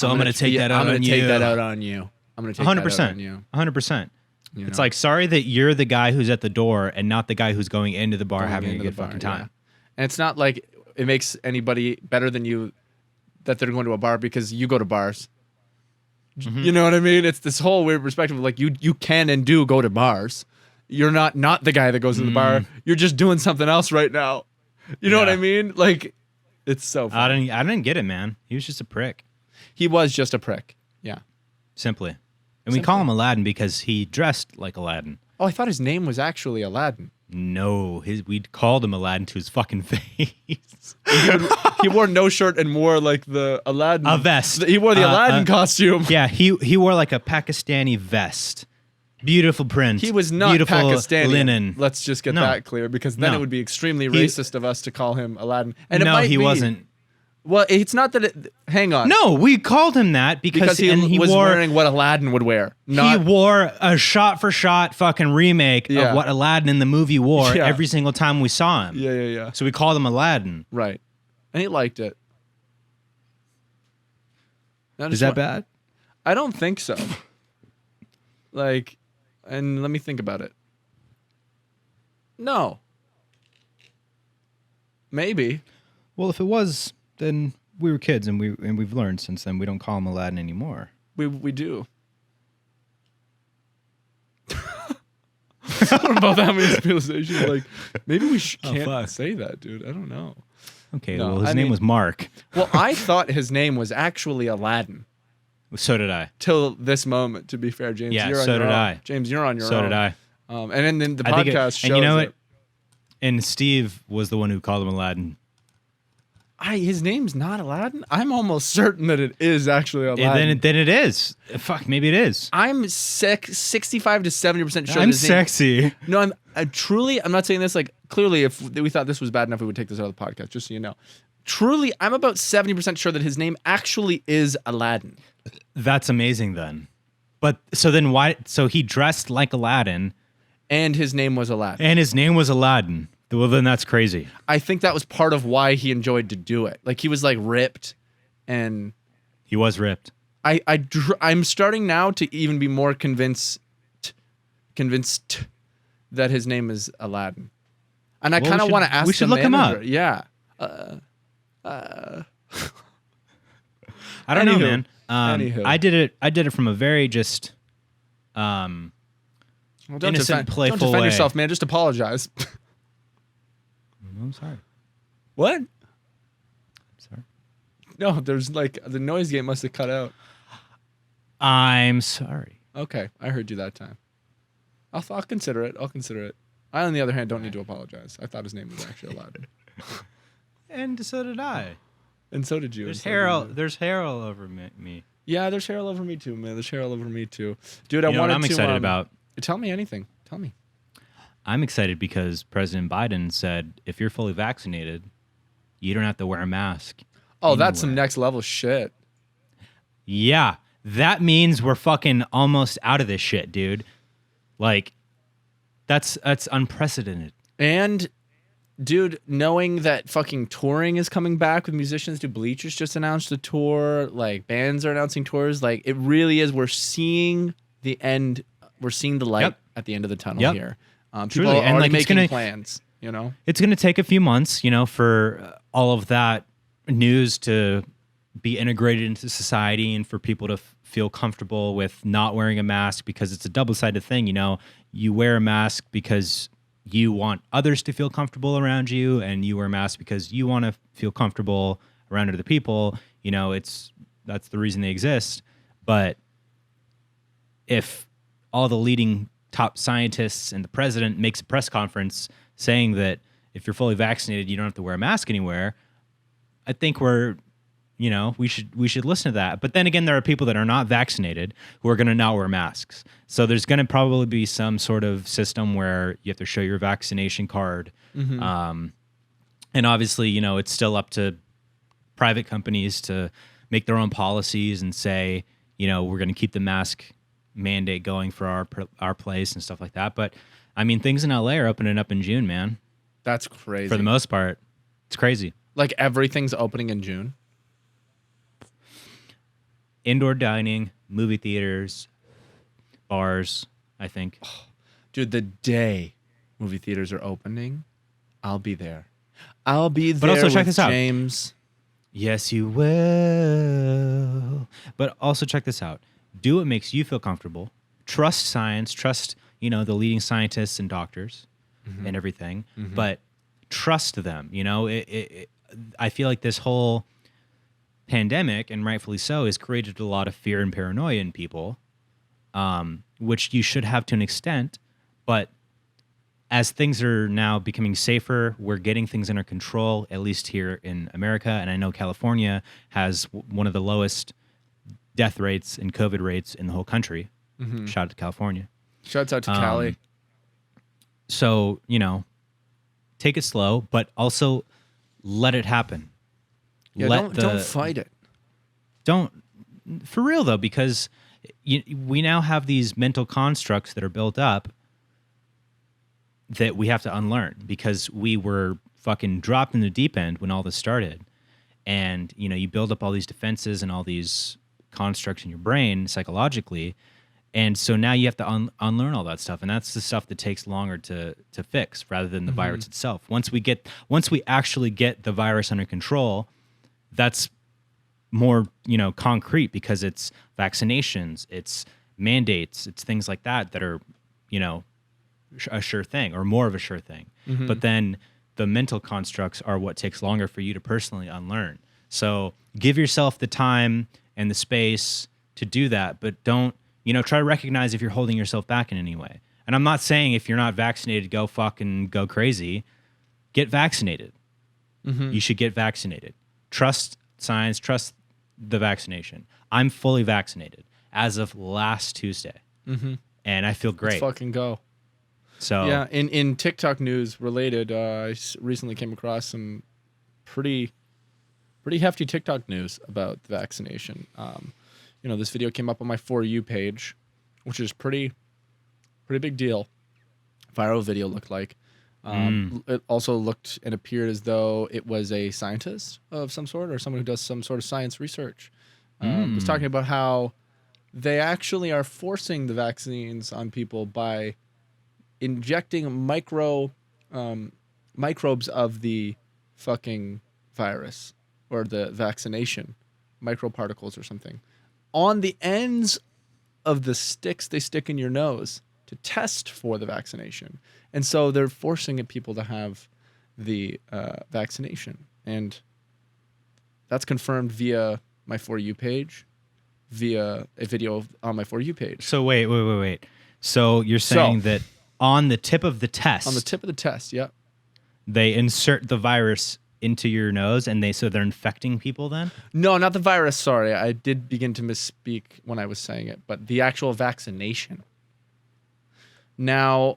I'm going to take that out on you. I'm going to take that out on you. I'm going to take 100%. That out on you. 100%. You it's know? like, sorry that you're the guy who's at the door and not the guy who's going into the bar having a good fucking time. Yeah. And it's not like it makes anybody better than you that they're going to a bar because you go to bars. Mm-hmm. You know what I mean? It's this whole weird perspective of like you can and do go to bars. You're not the guy that goes to the bar. You're just doing something else right now. You know what I mean? Like, it's so funny. I didn't get it, man. He was just a prick. He was just a prick. Yeah. Simply. And we call him Aladdin because he dressed like Aladdin. Oh, I thought his name was actually Aladdin. No, we called him Aladdin to his fucking face. He wore no shirt and wore like the Aladdin. A vest. He wore the Aladdin costume. Yeah, he wore like a Pakistani vest. Beautiful print. He was not beautiful Pakistani. Linen. Let's just get that clear because then it would be extremely racist of us to call him Aladdin. And he wasn't. Well, it's not that it... Hang on. No, we called him that because he was wearing what Aladdin would wear. He wore a shot-for-shot fucking remake of what Aladdin in the movie wore every single time we saw him. Yeah. So we called him Aladdin. Right. And he liked it. Is that bad? I don't think so. Like, and let me think about it. No. Maybe. Well, if it was... Then we were kids, and we've learned since then we don't call him Aladdin anymore. We do. I don't know about that many realizations. Like maybe we can't say that, dude. I don't know. Okay, well his name was Mark. Well, I thought his name was actually Aladdin. So did I. Till this moment, to be fair, James. Yeah, so did I. James, you're on your own. So did I. And then the podcast shows and you know what? it. And Steve was the one who called him Aladdin. His name's not Aladdin? I'm almost certain that it is actually Aladdin. Then it is. Fuck, maybe it is. I'm 65 to 70% sure. I'm sexy. No, I'm not saying this like clearly if we thought this was bad enough we would take this out of the podcast, just so you know. Truly, I'm about 70% sure that his name actually is Aladdin. That's amazing then. But so then why so he dressed like Aladdin and his name was Aladdin. Well, then that's crazy. I think that was part of why he enjoyed to do it. Like he was like ripped, and he was ripped. I'm starting now to even be more convinced that his name is Aladdin, and I kind of want to ask. We should look him up. Yeah. I don't know, man. Anywho. I did it from a very just innocent, playful don't defend way. yourself, man. Just apologize. I'm sorry. What? I'm sorry. No, there's like the noise gate must have cut out. I'm sorry. Okay, I heard you that time. I'll consider it. I, on the other hand, don't need to apologize. I thought his name was actually Aladdin. And so did I. And so did you. There's hair all over me. Yeah, there's hair all over me too, man. There's hair all over me too. Dude, I wanted wanted I'm to... excited about. Tell me anything. Tell me. I'm excited because President Biden said if you're fully vaccinated, you don't have to wear a mask. Oh, that's some anywhere. next level shit. Yeah, that means we're fucking almost out of this shit, dude. Like, that's unprecedented. And dude, knowing that fucking touring is coming back with musicians, dude, Bleachers just announced a tour. Like, bands are announcing tours. Like, it really is. We're seeing the end. We're seeing the light at the end of the tunnel here. People Truly. are And, already like, it's making gonna- plans. You know, It's going to take a few months, for all of that news to be integrated into society and for people to feel comfortable with not wearing a mask, because it's a double-sided thing. You wear a mask because you want others to feel comfortable around you, and you wear a mask because you want to feel comfortable around other people. That's the reason they exist. But if all the leading top scientists and the president makes a press conference saying that if you're fully vaccinated, you don't have to wear a mask anywhere, I think we should listen to that. But then again, there are people that are not vaccinated who are going to not wear masks. So there's going to probably be some sort of system where you have to show your vaccination card. And obviously, it's still up to private companies to make their own policies and say, we're going to keep the mask mandate going for our place and stuff like that. But I mean, things in LA are opening up in June, man. that's crazy. For the most part, it's crazy. Like, everything's opening in June. Indoor dining, movie theaters, bars, I think. Dude, the day movie theaters are opening, I'll be there. I'll be there. But also check with this out. James. Yes, you will. But also check this out. Do what makes you feel comfortable. Trust science. Trust, the leading scientists and doctors and everything. But trust them. I feel like this whole pandemic, and rightfully so, has created a lot of fear and paranoia in people, which you should have to an extent. But as things are now becoming safer, we're getting things under control, at least here in America. And I know California has one of the lowest death rates and COVID rates in the whole country. Shout out to California. Shouts out to Cali. So, take it slow, but also let it happen. Yeah, don't fight it. Don't, for real though, because we now have these mental constructs that are built up that we have to unlearn, because we were fucking dropped in the deep end when all this started. And, you build up all these defenses and all these constructs in your brain psychologically. And so now you have to unlearn all that stuff. And that's the stuff that takes longer to fix rather than the virus itself. Once we actually get the virus under control, that's more, concrete, because it's vaccinations, it's mandates, it's things like that are, a sure thing, or more of a sure thing. But then the mental constructs are what takes longer for you to personally unlearn. So give yourself the time and the space to do that, but don't, try to recognize if you're holding yourself back in any way. And I'm not saying if you're not vaccinated, go fucking go crazy. Get vaccinated. You should get vaccinated. Trust science, trust the vaccination. I'm fully vaccinated as of last Tuesday. And I feel great. Let's fucking go. So yeah, in TikTok news related, I recently came across some pretty hefty TikTok news about the vaccination. This video came up on my For You page, which is pretty big deal. Viral video looked like. It also looked and appeared as though it was a scientist of some sort, or someone who does some sort of science research. Was talking about how they actually are forcing the vaccines on people by injecting microbes of the fucking virus or the vaccination, microparticles or something, on the ends of the sticks they stick in your nose to test for the vaccination. And so they're forcing people to have the vaccination. And that's confirmed via my For You page, via a video on my For You page. So wait. So you're saying that on the tip of the test, yeah. they insert the virus into your nose, and they're infecting people then? No, not the virus. Sorry, I did begin to misspeak when I was saying it, but the actual vaccination. Now,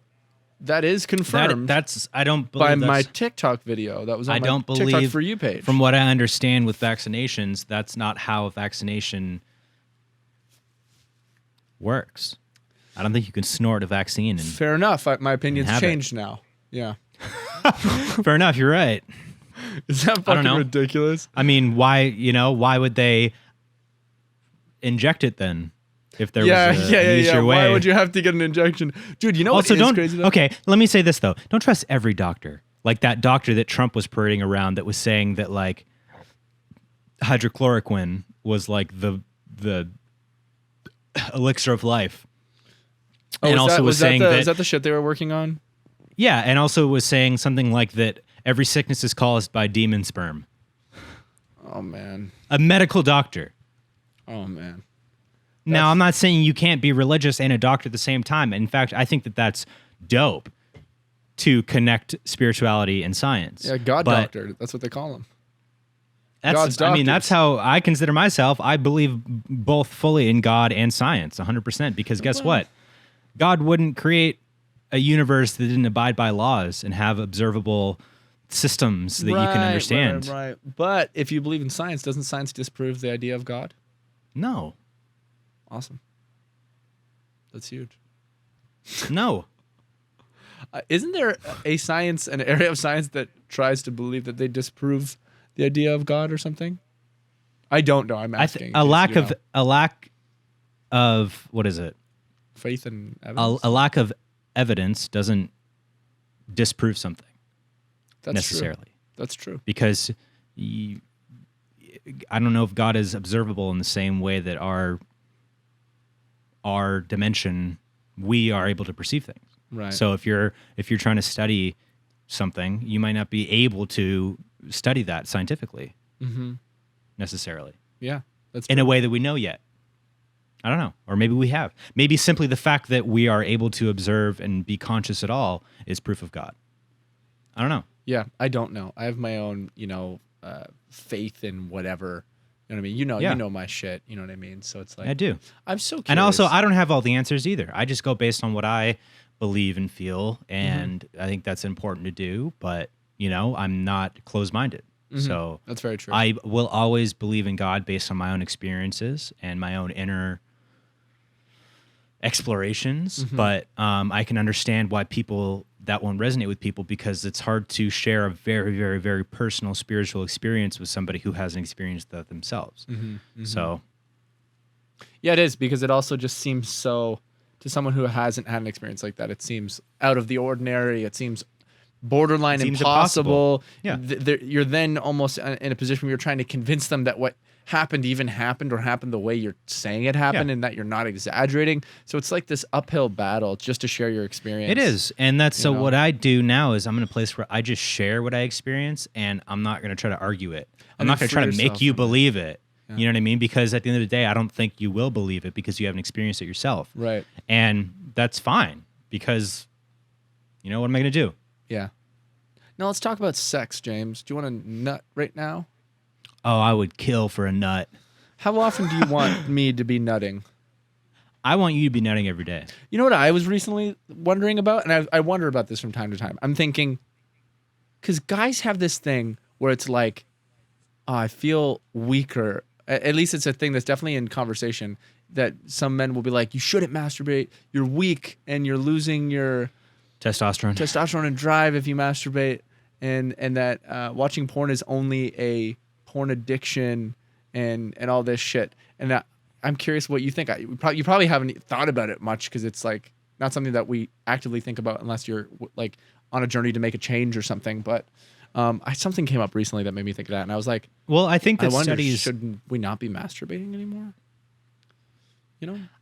That is confirmed. That's I don't by believe my that's, TikTok video that was on I my don't TikTok believe For You page. From what I understand with vaccinations, that's not how a vaccination works. I don't think you can snort a vaccine. And Fair enough. My opinion's have it. changed now. Yeah. fair enough. You're right. Is that I don't fucking know. ridiculous? I mean, why would they inject it then? If there was an easier way. Why would you have to get an injection? Dude, you know Also, what is don't. crazy though? Okay, let me say this though. Don't trust every doctor. Like that doctor that Trump was parading around that was saying that like hydrochloroquine was like the elixir of life. Oh, and also was saying is that the shit they were working on? Yeah, and also was saying something like that every sickness is caused by demon sperm. Oh man. A medical doctor. Oh man. Now, I'm not saying you can't be religious and a doctor at the same time. In fact, I think that that's dope to connect spirituality and science. Yeah, God But doctor. That's what they call him. That's, God's I mean, doctors. that's how I consider myself. I believe both fully in God and science, 100%. Because guess what? God wouldn't create a universe that didn't abide by laws and have observable systems that you can understand. Right. But if you believe in science, doesn't science disprove the idea of God? No, Awesome. That's huge. no. Isn't there an area of science that tries to believe that they disprove the idea of God or something? I don't know. I'm asking. A lack of what is it? Faith and evidence. A lack of evidence doesn't disprove something That's necessarily. True. That's true. Because I don't know if God is observable in the same way that our dimension, we are able to perceive things. Right. So if you're trying to study something, you might not be able to study that scientifically necessarily Yeah. That's in a way that we know yet. I don't know. Or maybe we have. Maybe simply the fact that we are able to observe and be conscious at all is proof of God. I don't know. Yeah, I don't know. I have my own, faith in whatever. You know what I mean? Yeah. You know my shit. You know what I mean? So it's like I do. I'm so curious. And also, I don't have all the answers either. I just go based on what I believe and feel, and I think that's important to do. But I'm not closed-minded, so that's very true. I will always believe in God based on my own experiences and my own inner explorations. But I can understand why that won't resonate with people, because it's hard to share a very, very, very personal spiritual experience with somebody who hasn't experienced that themselves. So. Yeah, it is, because it also just seems so, to someone who hasn't had an experience like that, it seems out of the ordinary. It seems borderline Seems impossible. impossible. Yeah. You're then almost in a position where you're trying to convince them that what happened even happened, or happened the way you're saying it happened, and that you're not exaggerating. So it's like this uphill battle just to share your experience. It is. And that's so what I do now is I'm in a place where I just share what I experience, and I'm not going to try to argue it. I'm not going to try to make you believe it. You know what I mean? Because at the end of the day, I don't think you will believe it because you haven't experienced it yourself. Right. And that's fine, because what am I going to do? Yeah. Now let's talk about sex, James. Do you want to nut right now? Oh, I would kill for a nut. How often do you want me to be nutting? I want you to be nutting every day. You know what I was recently wondering about? And I wonder about this from time to time. I'm thinking, because guys have this thing where it's like, oh, I feel weaker. At least it's a thing that's definitely in conversation, that some men will be like, you shouldn't masturbate. You're weak and you're losing your Testosterone and drive if you masturbate. And that watching porn is only a porn addiction and all this shit. And I'm curious what you think. You probably haven't thought about it much, because it's like not something that we actively think about unless you're like on a journey to make a change or something. But something came up recently that made me think of that, and I was like, well, I think that I wonder, studies should we not be masturbating anymore?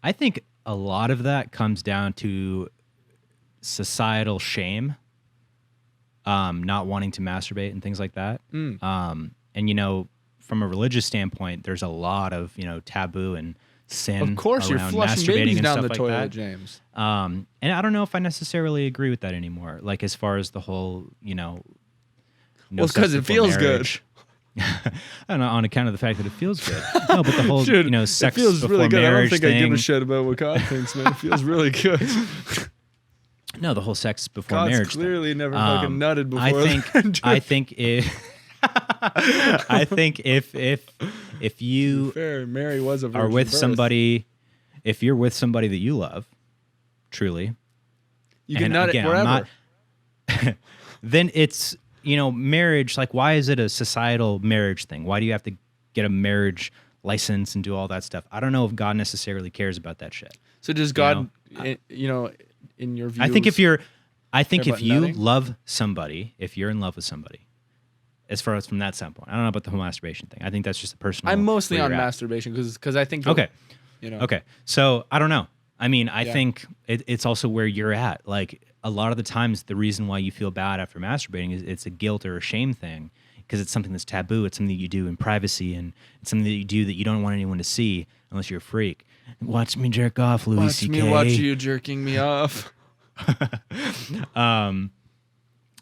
I think a lot of that comes down to societal shame, not wanting to masturbate and things like that. And from a religious standpoint, there's a lot of taboo and sin. Of course, you're around flushing masturbating babies and down stuff the like toilet, that. James. And I don't know if I necessarily agree with that anymore. Like, as far as the whole, no Well, it's 'cause sex it before feels good. marriage. I don't know, on account of the fact that it feels good. No, but the whole, sex it feels before really good. marriage I don't think thing. I give a shit about what God thinks, man. It feels really good. No, the whole sex before God's marriage thing. clearly never fucking nutted before. I think if you Fair, Mary was a virgin are with birth. somebody, if you're with somebody that you love, truly, You can and nut again, it wherever. then it's, marriage. Like, why is it a societal marriage thing? Why do you have to get a marriage license and do all that stuff? I don't know if God necessarily cares about that shit. So does God, in your view? I think if you about nutting? love somebody, if you're in love with somebody, as far as from that standpoint, I don't know about the whole masturbation thing. I think that's just a personal. I'm mostly where on you're at. masturbation because I think Okay. you know. Okay. So I don't know. I mean, I Yeah. think it's also where you're at. Like, a lot of the times, the reason why you feel bad after masturbating is it's a guilt or a shame thing, because it's something that's taboo. It's something that you do in privacy, and it's something that you do that you don't want anyone to see unless you're a freak. Watch me jerk off, Louis Watch C.K. me watch you jerking me off.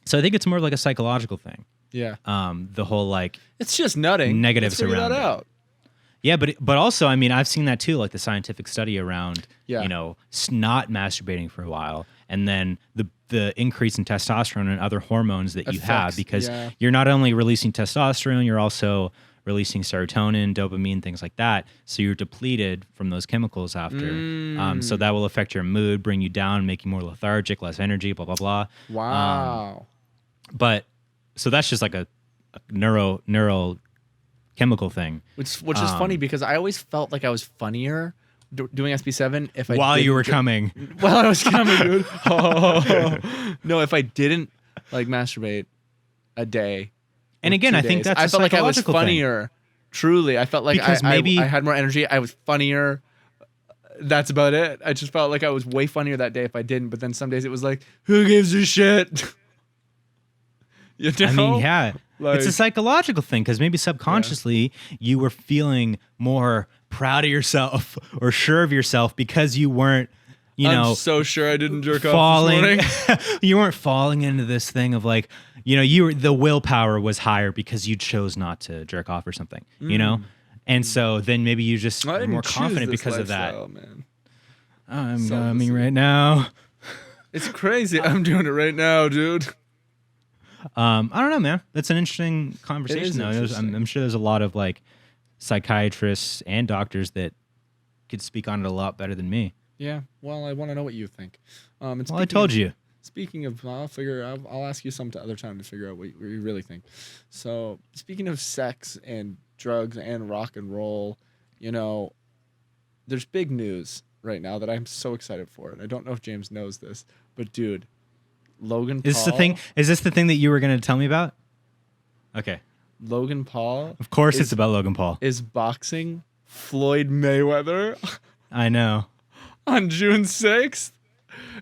So I think it's more like a psychological thing. Yeah, The whole like it's just nutting. negatives Let's figure around that it. out. Yeah, but also, I mean, I've seen that too, like the scientific study around, Yeah. not masturbating for a while, and then the increase in testosterone and other hormones that you have, Effects, because yeah. you're not only releasing testosterone, you're also releasing serotonin, dopamine, things like that. So you're depleted from those chemicals after. So that will affect your mood, bring you down, make you more lethargic, less energy, blah, blah, blah. Wow. But so that's just like a neural chemical thing. Which is funny because I always felt like I was funnier doing SB7 if I While you didn't were coming. While I was coming, dude. Oh. No, if I didn't like masturbate a day. And or again, 2 I think days, that's I a felt like I was psychological thing. funnier. Truly, I felt like Because I maybe- had more energy. I was funnier. That's about it. I just felt like I was way funnier that day if I didn't. But then some days it was like, who gives a shit? You know? I mean, yeah. It's a Like- psychological thing, because maybe subconsciously you were feeling more proud of yourself or sure of yourself because you weren't, I'm so sure I didn't jerk falling. off this morning. You weren't falling into this thing of like, the willpower was higher because you chose not to jerk off or something, And so then maybe you just I were didn't more choose confident this because of that. lifestyle, man. I'm So coming this- right now. It's crazy. I'm doing it right now, dude. I don't know, man. That's an interesting conversation, is though. interesting. I'm sure there's a lot of like psychiatrists and doctors that could speak on it a lot better than me. Yeah. Well, I want to know what you think. And Well, I told you. Speaking of, I'll ask you some other time to figure out what you really think. So, speaking of sex and drugs and rock and roll, there's big news right now that I'm so excited for. And I don't know if James knows this, but dude, Logan Paul. Is this the thing that you were going to tell me about? Okay. Logan Paul Of course Is- it's about Logan Paul. is boxing Floyd Mayweather I know. on June 6th.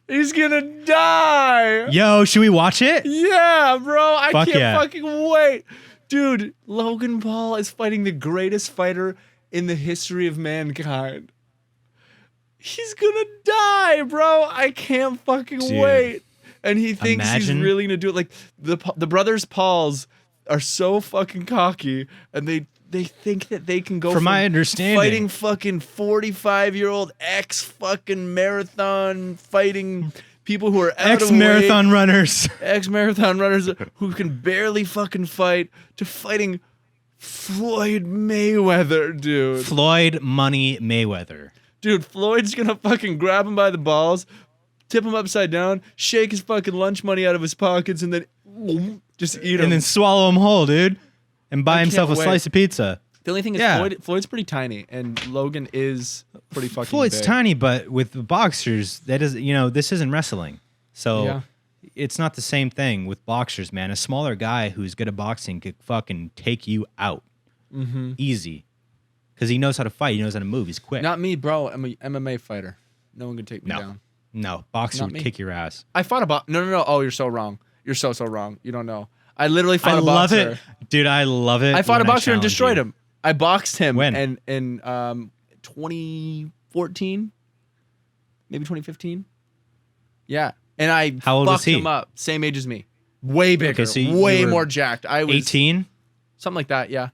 He's gonna die. Yo, should we watch it? Yeah, bro. I Fuck can't yeah. fucking wait. Dude, Logan Paul is fighting the greatest fighter in the history of mankind. He's gonna die, bro. I can't fucking Dude. wait. And he thinks Imagine- he's really gonna do it. Like the brothers Pauls are so fucking cocky, and they think that they can go From my understanding- fighting fucking 45-year-old ex fucking marathon fighting people who are out of Ex-marathon runners. ex-marathon runners who can barely fucking fight to fighting Floyd Mayweather, dude. Floyd Money Mayweather. Dude, Floyd's gonna fucking grab him by the balls, tip him upside down, shake his fucking lunch money out of his pockets, and then just eat him. And then swallow him whole, dude. And buy I himself a can't wait. slice of pizza. the only thing is Yeah. Floyd's pretty tiny, and Logan is pretty fucking Floyd's big. tiny, but with the boxers, that is, this isn't wrestling. So Yeah. it's not the same thing with boxers, man. A smaller guy who's good at boxing could fucking take you out. Easy. Because he knows how to fight. He knows how to move. He's quick. Not me, bro. I'm a MMA fighter. No one can take me No. down. No, boxer Not would me. kick your ass. I fought a No. Oh, you're so wrong. You're so wrong. You don't know. I literally fought I a love boxer. it. Dude, I love it. I fought a when boxer and challenge destroyed you. him. I boxed him When? in 2014, maybe 2015. Yeah, and I How old was fucked he? him up. Same age as me, way bigger, so you way were more jacked. I was 18? something like that. Yeah,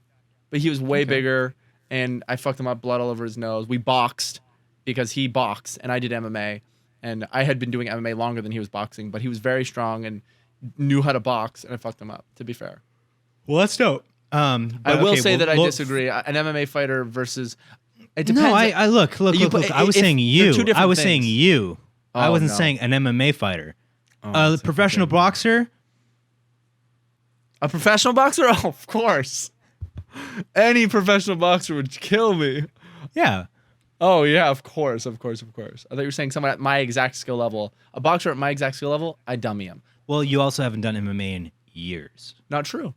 but he was way bigger, and I fucked him up, blood all over his nose. We boxed because he boxed and I did MMA, And I had been doing MMA longer than he was boxing, but he was very strong and knew how to box, and I fucked him up, to be fair. Well, that's dope. I will say that I disagree. An MMA fighter versus... It depends. No, I look. I was saying you. I was saying you. I wasn't no. saying an MMA fighter. A professional boxer? A professional boxer? Oh, of course. Any professional boxer would kill me. Yeah. Oh, yeah, of course. I thought you were saying someone at my exact skill level. A boxer at my exact skill level, I dummy him. Well, you also haven't done MMA in years. Not true.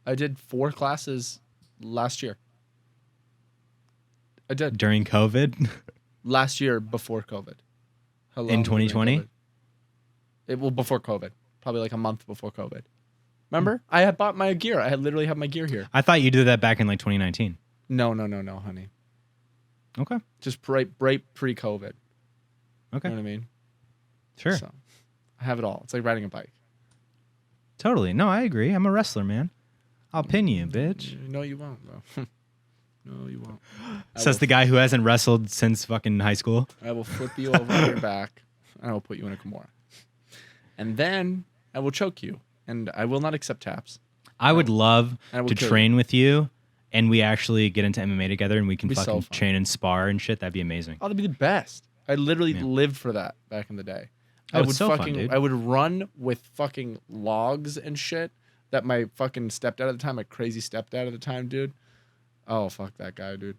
I did 4 classes last year. I did. During COVID? Last year before COVID. How long In during 2020? COVID? Before COVID. Probably like a month before COVID. Remember? I had bought my gear. I had literally had my gear here. I thought you did that back in like 2019. No, honey. Okay. Just right pre-COVID. Okay. You know what I mean? Sure. So, I have it all. It's like riding a bike. Totally. No, I agree. I'm a wrestler, man. I'll pin you, bitch. No, you won't, bro. No, you won't. Says the guy who hasn't wrestled since fucking high school. I will flip you over on your back, and I will put you in a Kimura. And then I will choke you, and I will not accept taps. I would love will to kill train with you, and we actually get into MMA together, and we can Be so fucking fun. train and spar and shit. That'd be amazing. Oh, that'd be the best. I literally lived for that back in the day. Oh, it's so fun, dude. I would run with fucking logs and shit that my fucking stepdad at the time, my crazy stepdad at the time, dude. Oh, fuck that guy, dude.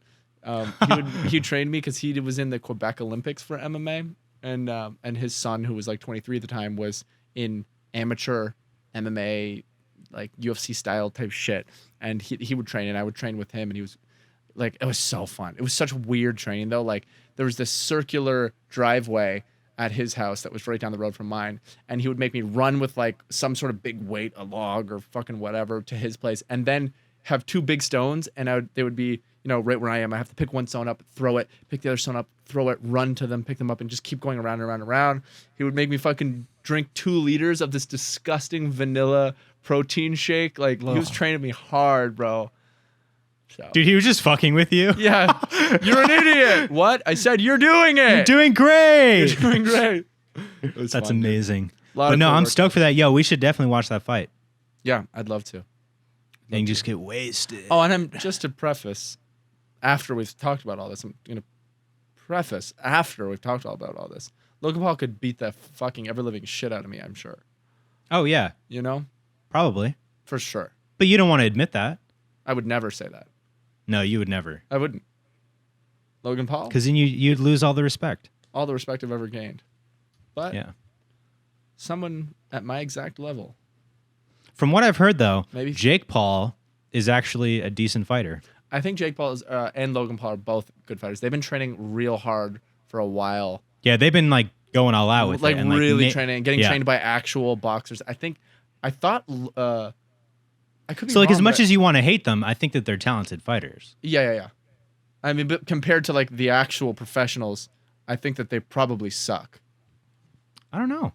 He trained me because he was in the Quebec Olympics for MMA, and his son, who was like 23 at the time, was in amateur MMA, like UFC style type shit. And he would train, and I would train with him, and he was like, it was so fun. It was such weird training though. Like there was this circular driveway at his house that was right down the road from mine, and he would make me run with like some sort of big weight, a log or fucking whatever, to his place, and then have 2 big stones, and they would be, right where I am. I have to pick one stone up, throw it, pick the other stone up, throw it, run to them, pick them up, and just keep going around and around and around. He would make me fucking drink 2 liters of this disgusting vanilla protein shake. Like, he was training me hard, bro. So. Dude, he was just fucking with you. Yeah. You're an idiot. What? I said you're doing it. You're doing great. You're doing great. That's fun, amazing. But no, cool I'm work. stoked for that. Yo, we should definitely watch that fight. Yeah, I'd love to. And just get wasted. Oh, and just to preface, after we've talked about all this, I'm going to preface after we've talked about all this. Logan Paul could beat the fucking ever-living shit out of me, I'm sure. Oh, yeah. Probably. For sure. But you don't want to admit that. I would never say that. No, you would never. I wouldn't. Logan Paul? Because then you'd lose all the respect. All the respect I've ever gained. But yeah, someone at my exact level. From what I've heard, though, Maybe. Jake Paul is actually a decent fighter. I think Jake Paul and Logan Paul are both good fighters. They've been training real hard for a while. Yeah, they've been like going all out with like it. And, really training, getting yeah. trained by actual boxers. I thought I could be So like wrong, as much but- as you want to hate them, I think that they're talented fighters. Yeah. I mean, but compared to like the actual professionals, I think that they probably suck. I don't know.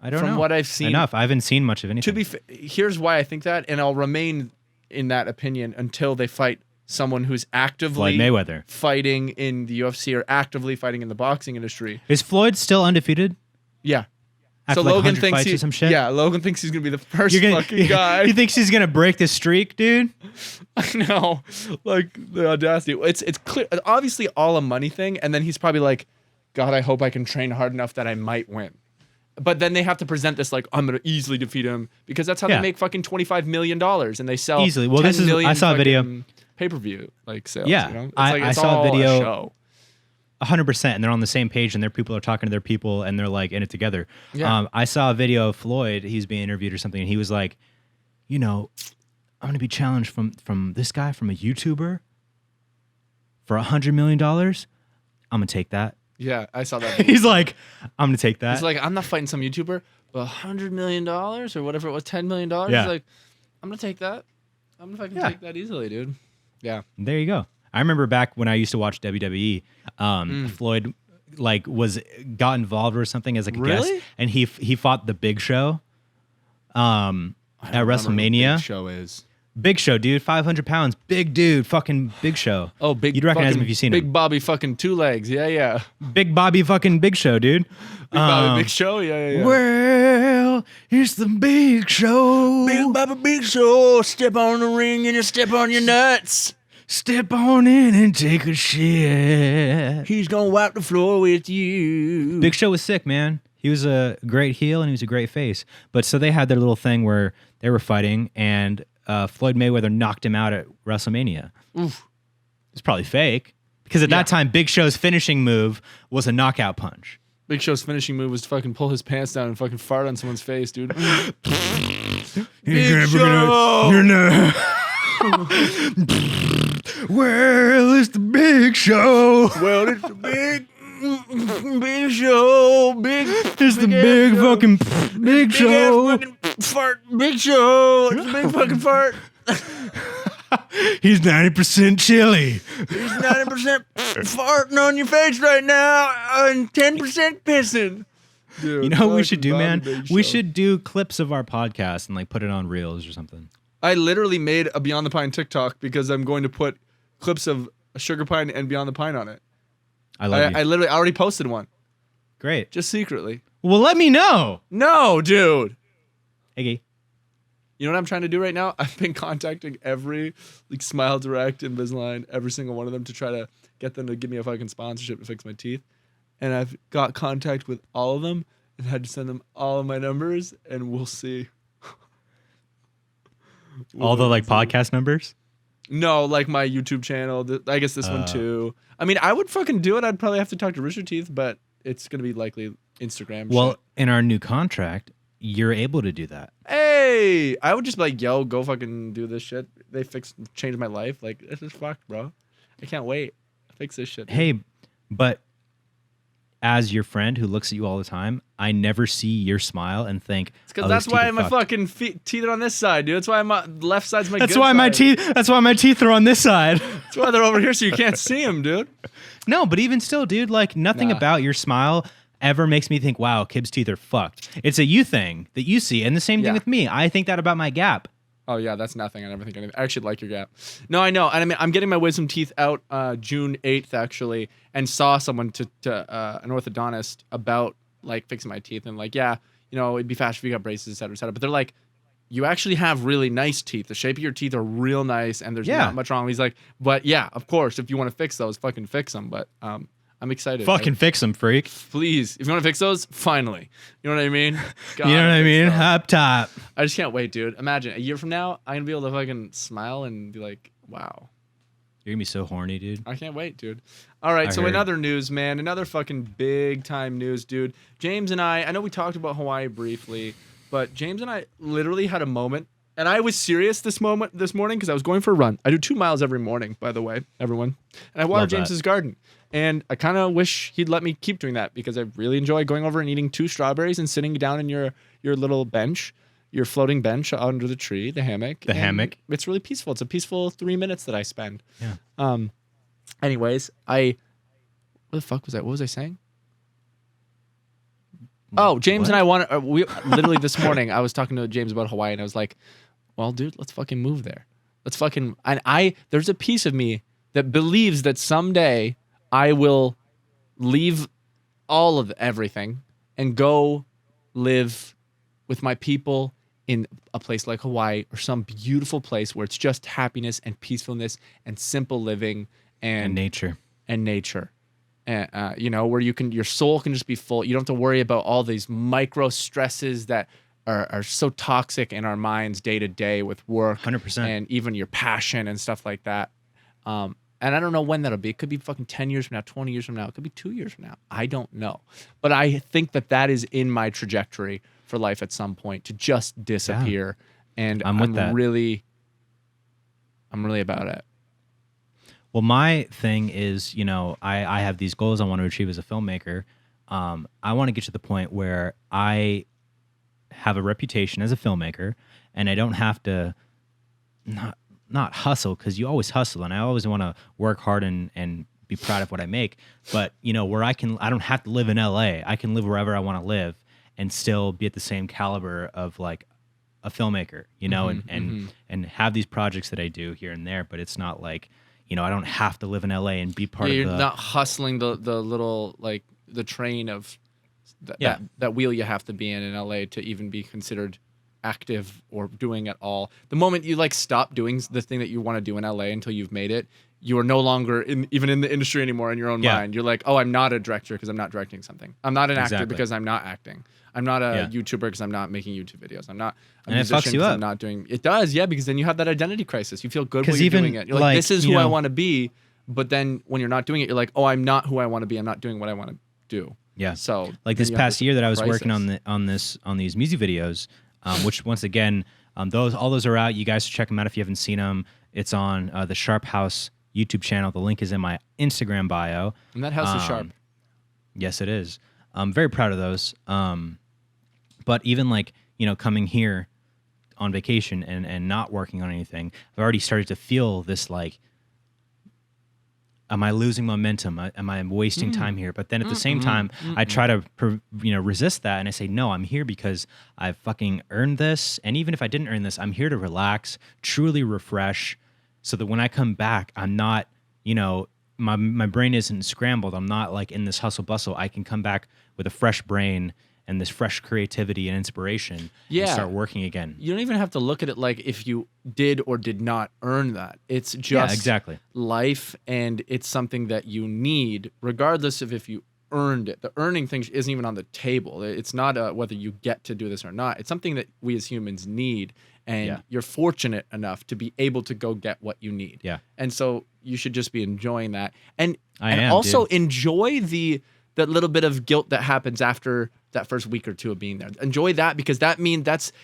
I don't know. From what I've seen, Enough. I haven't seen much of anything. Here's why I think that, and I'll remain in that opinion until they fight someone who's actively Floyd Mayweather fighting in the UFC or actively fighting in the boxing industry. Is Floyd still undefeated? Yeah. After So like Logan 100 thinks fights or some shit? Yeah, Logan thinks he's gonna be the first fucking guy. He thinks he's gonna break this streak, dude? I know, like the audacity. It's clear, obviously all a money thing, and then he's probably like, God, I hope I can train hard enough that I might win. But then they have to present this like, I'm gonna easily defeat him, because that's how Yeah. they make fucking $25 million, and they sell Easily. Well, 10 this is- million I saw a video. fucking pay-per-view like sales. Yeah. You know? It's I like, it's saw a all video- show. 100%, and they're on the same page, and their people are talking to their people, and they're like in it together. Yeah. I saw a video of Floyd. He's being interviewed or something, and he was like, I'm going to be challenged from this guy, from a YouTuber, for $100 million. I'm going to take that. Yeah, I saw that. He's like, I'm going to take that. He's like, I'm not fighting some YouTuber, but $100 million or whatever it was, $10 million. Yeah. He's like, I'm gonna take that. I'm gonna fucking take that easily, dude. Yeah. There you go. I remember back when I used to watch WWE, Floyd got involved or something as like a guest, Really? and he fought the Big Show at I don't remember who WrestleMania. Big Show is. Big Show, dude, 500 pounds, big dude, fucking Big Show. Oh, big. You'd recognize fucking him if you've seen Big him. Bobby fucking two legs. Yeah. Big Bobby, fucking Big Show, dude. Big Bobby Big Show. Yeah. Well, it's the Big Show. Big Bobby Big Show. Step on the ring and you step on your nuts. Step on in and take a shit. He's gonna wipe the floor with you. Big Show was sick, man. He was a great heel and he was a great face. But so they had their little thing where they were fighting and Floyd Mayweather knocked him out at WrestleMania. Oof. It's probably fake because at that time, Big Show's finishing move was a knockout punch. Big Show's finishing move was to fucking pull his pants down and fucking fart on someone's face, dude. Big Show! You're not. Well, it's the Big Show. Well, it's the big show. It's the big fucking Big Show. Fucking fart. Big Show. It's a big fucking fart. He's 90% chili. He's 90% farting on your face right now and 10% pissing. Dude, You know what we should do, man? Big We Show. should do clips of our podcast and like put it on Reels or something. I literally made a Beyond the Pine TikTok because I'm going to put clips of Sugar Pine and Beyond the Pine on it. I love you. I literally already posted one, Great. just secretly. Well, let me know. No, dude. Iggy. You know what I'm trying to do right now? I've been contacting every like Smile Direct, Invisalign, every single one of them to try to get them to give me a fucking sponsorship to fix my teeth. And I've got contact with all of them and had to send them all of my numbers, and we'll see. All the like podcast numbers. No, like my YouTube channel. I guess this one too. I mean, I would fucking do it. I'd probably have to talk to Rooster Teeth, but it's gonna be likely Instagram. Well, shit. in our new contract, you're able to do that. Hey, I would just be like, yo, go fucking do this shit. They changed my life. Like, this is fucked, bro. I can't wait. Fix this shit. Dude. Hey, but as your friend who looks at you all the time, I never see your smile and think. It's because "Oh, that's those why teeth are my fucked." fucking teeth are on this side, dude. That's why my left side's my That's good why my side. teeth. That's why my teeth are on this side. That's why they're over here so you can't see them, dude. No, but even still, dude, like nothing Nah. about your smile ever makes me think, wow, Kib's teeth are fucked. It's a you thing that you see. And the same Yeah. thing with me. I think that about my gap. Oh yeah, that's nothing. I never think anything. I actually like your gap. No, I know. And I mean, I'm getting my wisdom teeth out June 8th actually, and saw someone to an orthodontist about like fixing my teeth, and like, yeah, you know, it'd be faster if you got braces, et cetera, et cetera. But they're like, you actually have really nice teeth. The shape of your teeth are real nice, and there's Yeah. not much wrong. He's like, but yeah, of course, if you want to fix those, fucking fix them. But I'm excited. Fucking fix them, freak. Please, if you want to fix those, finally. You know what I mean? You know what I fix mean? those. Up top. I just can't wait, dude. Imagine a year from now, I'm gonna be able to fucking smile and be like, wow. You're gonna be so horny, dude. I can't wait, dude. All right, I so heard. in other news, man, another fucking big time news, dude. James and I know we talked about Hawaii briefly, but James and I literally had a moment, and I was serious this morning because I was going for a run. I do 2 miles every morning, by the way, everyone. And I water Love that. James's garden. And I kind of wish he'd let me keep doing that because I really enjoy going over and eating 2 strawberries and sitting down in your little bench, your floating bench under the tree, the hammock. The And hammock. It's really peaceful. It's a peaceful 3 minutes that I spend. Yeah. Anyways, what the fuck was that? What was I saying? Oh, James What? and I we literally this morning I was talking to James about Hawaii, and I was like, well, dude, let's fucking move there. Let's fucking, and there's a piece of me that believes that someday I will leave all of everything and go live with my people in a place like Hawaii or some beautiful place where it's just happiness and peacefulness and simple living And nature. and nature. You know, where your soul can just be full. You don't have to worry about all these micro stresses that are so toxic in our minds day to day with work 100%. and even your passion and stuff like that. And I don't know when that'll be. It could be fucking 10 years from now, 20 years from now. It could be 2 years from now. I don't know. But I think that is in my trajectory for life at some point to just disappear. And I'm with that. I'm really about it. Well, my thing is, you know, I have these goals I want to achieve as a filmmaker. I want to get to the point where I have a reputation as a filmmaker, and I don't have to not hustle, because you always hustle, and I always want to work hard and be proud of what I make. But you know, where I don't have to live in LA. I can live wherever I want to live and still be at the same caliber of like a filmmaker, and have these projects that I do here and there, but it's not like, I don't have to live in LA and be part of You're the. not hustling the little, like, the train of that wheel you have to be in LA to even be considered active or doing at all. The moment you like stop doing the thing that you want to do in LA until you've made it, you are no longer even in the industry anymore in your own mind. You're like, oh, I'm not a director because I'm not directing something. I'm not an actor because I'm not acting. I'm not a YouTuber because I'm not making YouTube videos. I'm not a musician because I'm not doing it. Does, yeah, because then you have that identity crisis. You feel good when you're doing it. You're like, this is who I want to be. But then when you're not doing it, you're like, oh, I'm not who I want to be. I'm not doing what I want to do. Yeah. So like this past year that I was working on these music videos, which once again, all those are out. You guys should check them out if you haven't seen them. It's on the Sharp House YouTube channel. The link is in my Instagram bio. And that house is sharp. Yes, it is. I'm very proud of those. But even like, coming here on vacation and not working on anything, I've already started to feel this like, am I losing momentum? Am I wasting time here? But then at the same time, I try to resist that, and I say, no, I'm here because I've fucking earned this. And even if I didn't earn this, I'm here to relax, truly refresh, so that when I come back, I'm not, my brain isn't scrambled. I'm not like in this hustle bustle. I can come back with a fresh brain and this fresh creativity and inspiration and start working again. You don't even have to look at it like if you did or did not earn that. It's just life, and it's something that you need regardless of if you earned it. The earning thing isn't even on the table. It's not whether you get to do this or not. It's something that we as humans need, and you're fortunate enough to be able to go get what you need. Yeah. And so you should just be enjoying that. And also enjoy that little bit of guilt that happens after that first week or two of being there. Enjoy that, because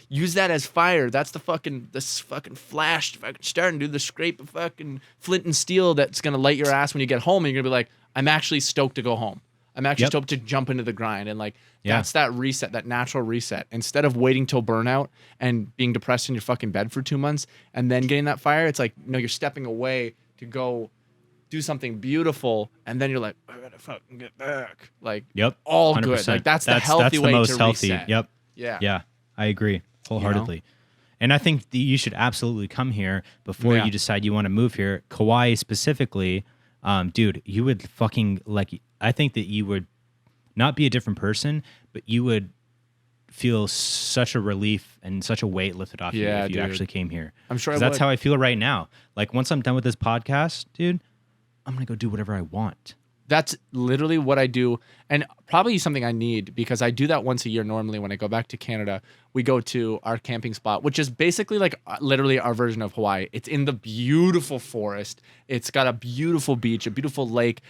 use that as fire. That's this fucking flash fucking starting to do the scrape of fucking flint and steel that's gonna light your ass when you get home, and you're gonna be like, I'm actually stoked to go home. I'm actually stoked to jump into the grind. And that's that reset, that natural reset. Instead of waiting till burnout and being depressed in your fucking bed for 2 months and then getting that fire, it's like, no, you're stepping away to go do something beautiful, and then you're like, I gotta fucking get back. All 100%. Good. Like that's the healthy way to reset. Yep. Yeah. Yeah. I agree wholeheartedly. And I think you should absolutely come here before you decide you want to move here. Kauai specifically, dude, you would fucking I think that you would not be a different person, but you would feel such a relief and such a weight lifted off you if you actually came here. I'm sure that's how I feel right now. Like once I'm done with this podcast, dude, I'm going to go do whatever I want. That's literally what I do, and probably something I need, because I do that once a year normally when I go back to Canada. We go to our camping spot, which is basically like literally our version of Hawaii. It's in the beautiful forest. It's got a beautiful beach, a beautiful lake.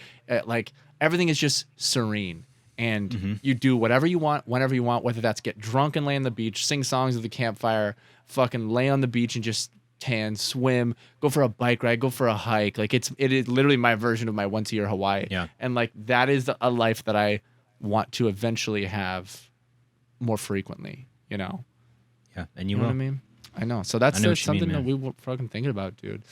Everything is just serene. And you do whatever you want, whenever you want, whether that's get drunk and lay on the beach, sing songs at the campfire, fucking lay on the beach and just tan, swim, go for a bike ride, go for a hike. It is literally my version of my once a year Hawaii. Yeah. And that is a life that I want to eventually have more frequently, Yeah. And you know what I mean? I know. So that's something that we were fucking thinking about, dude.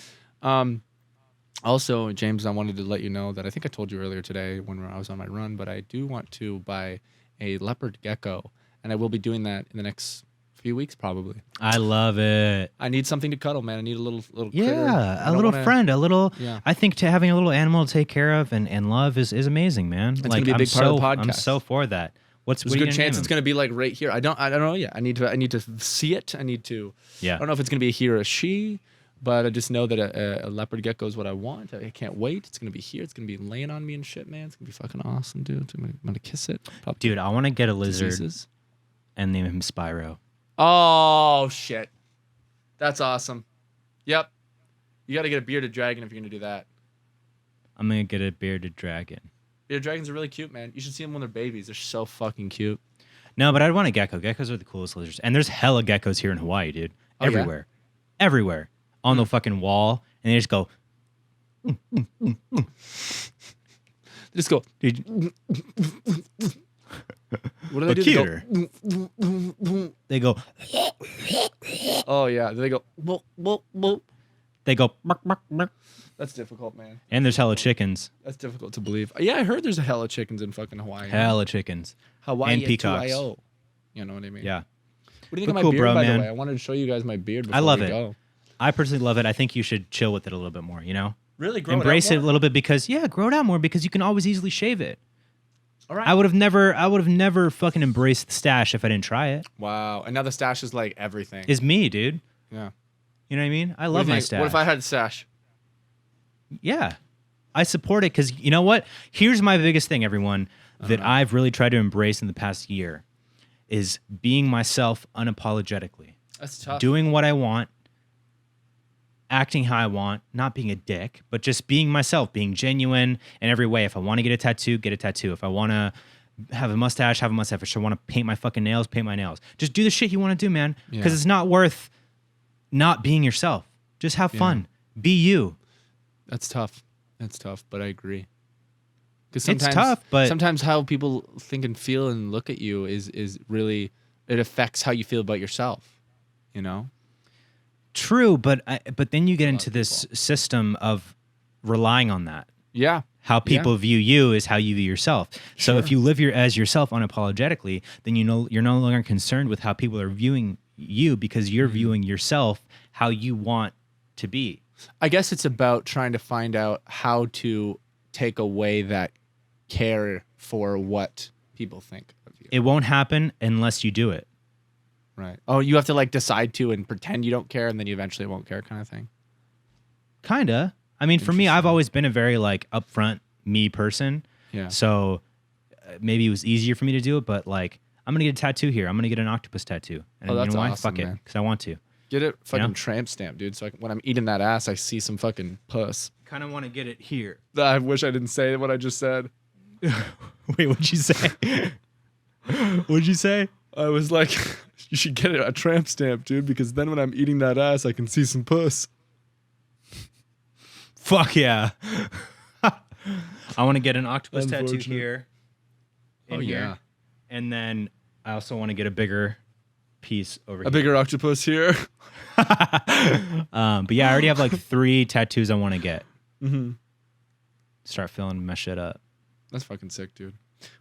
Also, James, I wanted to let you know that I think I told you earlier today when I was on my run, but I do want to buy a leopard gecko, and I will be doing that in the next few weeks probably. I love it. I need something to cuddle, man. I need a little critter. A little friend, a little. Yeah. I think having a little animal to take care of and love is amazing, man. It's gonna be a big part of the podcast. I'm so for that. There's a good chance it's gonna be right here. I don't know yet. I need to see it. I need to. Yeah. I don't know if it's gonna be a he or a she, but I just know that a leopard gecko is what I want. I can't wait. It's gonna be here. It's gonna be laying on me and shit, man. It's gonna be fucking awesome, dude. I'm gonna kiss it. Dude, I want to get a lizard and name him Spyro. Oh, shit. That's awesome. Yep. You got to get a bearded dragon if you're going to do that. I'm going to get a bearded dragon. Bearded dragons are really cute, man. You should see them when they're babies. They're so fucking cute. No, but I'd want a gecko. Geckos are the coolest lizards. And there's hella geckos here in Hawaii, dude. Everywhere. Yeah? Everywhere. On the fucking wall. And they just go. They just go. Dude. What do they do? Cuter. They go. Oh yeah, they go. Boop, boop, boop. They go. Bark, bark, bark. That's difficult, man. And there's hella chickens. That's difficult to believe. Yeah, I heard there's a hella chickens in fucking Hawaii. Hella chickens. Hawaii and peacocks. You know what I mean? Yeah. What do you think But of my cool, beard, bro, by man. the way? I wanted to show you guys my beard before I love we it. go. I personally love it. I think you should chill with it a little bit more, you know? Really? Grow Embrace it it a little bit because, grow it out more because you can always easily shave it. All right. I would have never fucking embraced the stash if I didn't try it. Wow. And now the stash is like everything. It's me, dude. Yeah. You know what I mean? I What love do you my think? stash. What if I had a stash? Yeah. I support it because you know what? Here's my biggest thing, everyone, that I've really tried to embrace in the past year is being myself unapologetically. That's tough. Doing what I want, acting how I want, not being a dick, but just being myself, being genuine in every way. If I want to get a tattoo, get a tattoo. If I want to have a mustache, have a mustache. If I want to paint my fucking nails, paint my nails. Just do the shit you want to do, man. Because it's not worth not being yourself. Just have fun. Be you. That's tough. That's tough, but I agree. Because It's tough, but sometimes how people think and feel and look at you is really, it affects how you feel about yourself. You know? true, but then you get into this system of relying on that. Yeah. How people view you is how you view yourself. So if you live as yourself unapologetically, then you're no longer concerned with how people are viewing you because you're viewing yourself how you want to be. I guess it's about trying to find out how to take away that care for what people think of you. It won't happen unless you do it. Right. Oh, you have to like decide to and pretend you don't care and then you eventually won't care kind of thing. Kinda. I mean, for me, I've always been a very like upfront me person. Yeah. So maybe it was easier for me to do it, but like I'm gonna get a tattoo here. I'm gonna get an octopus tattoo. And Oh, you that's know why? awesome, Fuck it, man. because I want to. Get it fucking know? tramp stamp, dude. So when I'm eating that ass, I see some fucking puss. Kind of want to get it here. I wish I didn't say what I just said. Wait, what'd you say? What'd you say? I was like, you should get a tramp stamp, dude, because then when I'm eating that ass, I can see some puss. Fuck yeah. I want to get an octopus tattoo Unfortunate. here. In Oh, here. yeah. And then I also want to get a bigger piece over A here. bigger octopus here. But yeah, I already have like 3 tattoos I want to get. Mm-hmm. Start filling my shit up. That's fucking sick, dude.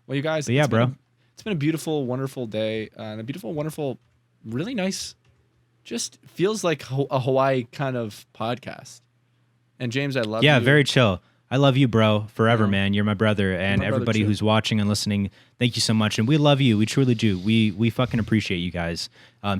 Well, you guys. But yeah, bro. It's been a beautiful, wonderful day. And a beautiful, wonderful, really nice, just feels like a Hawaii kind of podcast. And James, I love you. Yeah, very chill. I love you, bro, forever, Yeah. man. You're my brother, and my brother, everybody too. who's watching and listening, thank you so much. And we love you. We truly do. We fucking appreciate you guys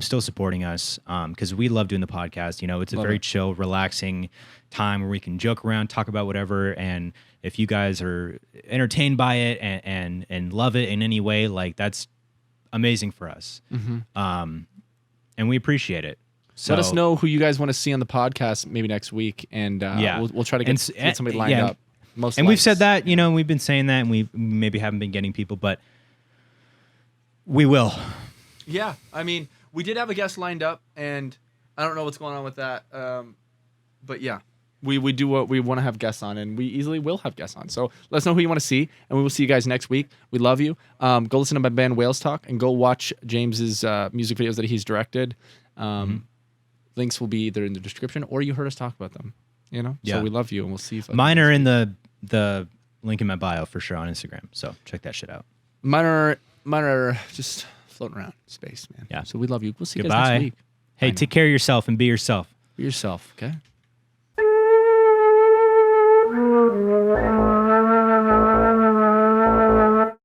still supporting us because we love doing the podcast. You know, it's a Love very it. chill, relaxing time where we can joke around, talk about whatever. And if you guys are entertained by it and love it in any way, like that's amazing for us. And we appreciate it. So, Let us know who you guys want to see on the podcast maybe next week, and we'll try to get somebody lined up. Most and we've likes. said that, you know, we've been saying that, and we maybe haven't been getting people, but we will. Yeah, I mean, we did have a guest lined up, and I don't know what's going on with that. But yeah, we do what we want to have guests on, and we easily will have guests on. So let us know who you want to see, and we will see you guys next week. We love you. Go listen to my band Whales Talk, and go watch James's music videos that he's directed. Links will be either in the description or you heard us talk about them. You know, Yeah. so we love you, and we'll see you. Mine are in the link in my bio for sure on Instagram. So check that shit out. Mine are just floating around space, man. Yeah. So we love you. We'll see you Goodbye. guys next week. Hey, take care of yourself and be yourself. Be yourself, okay?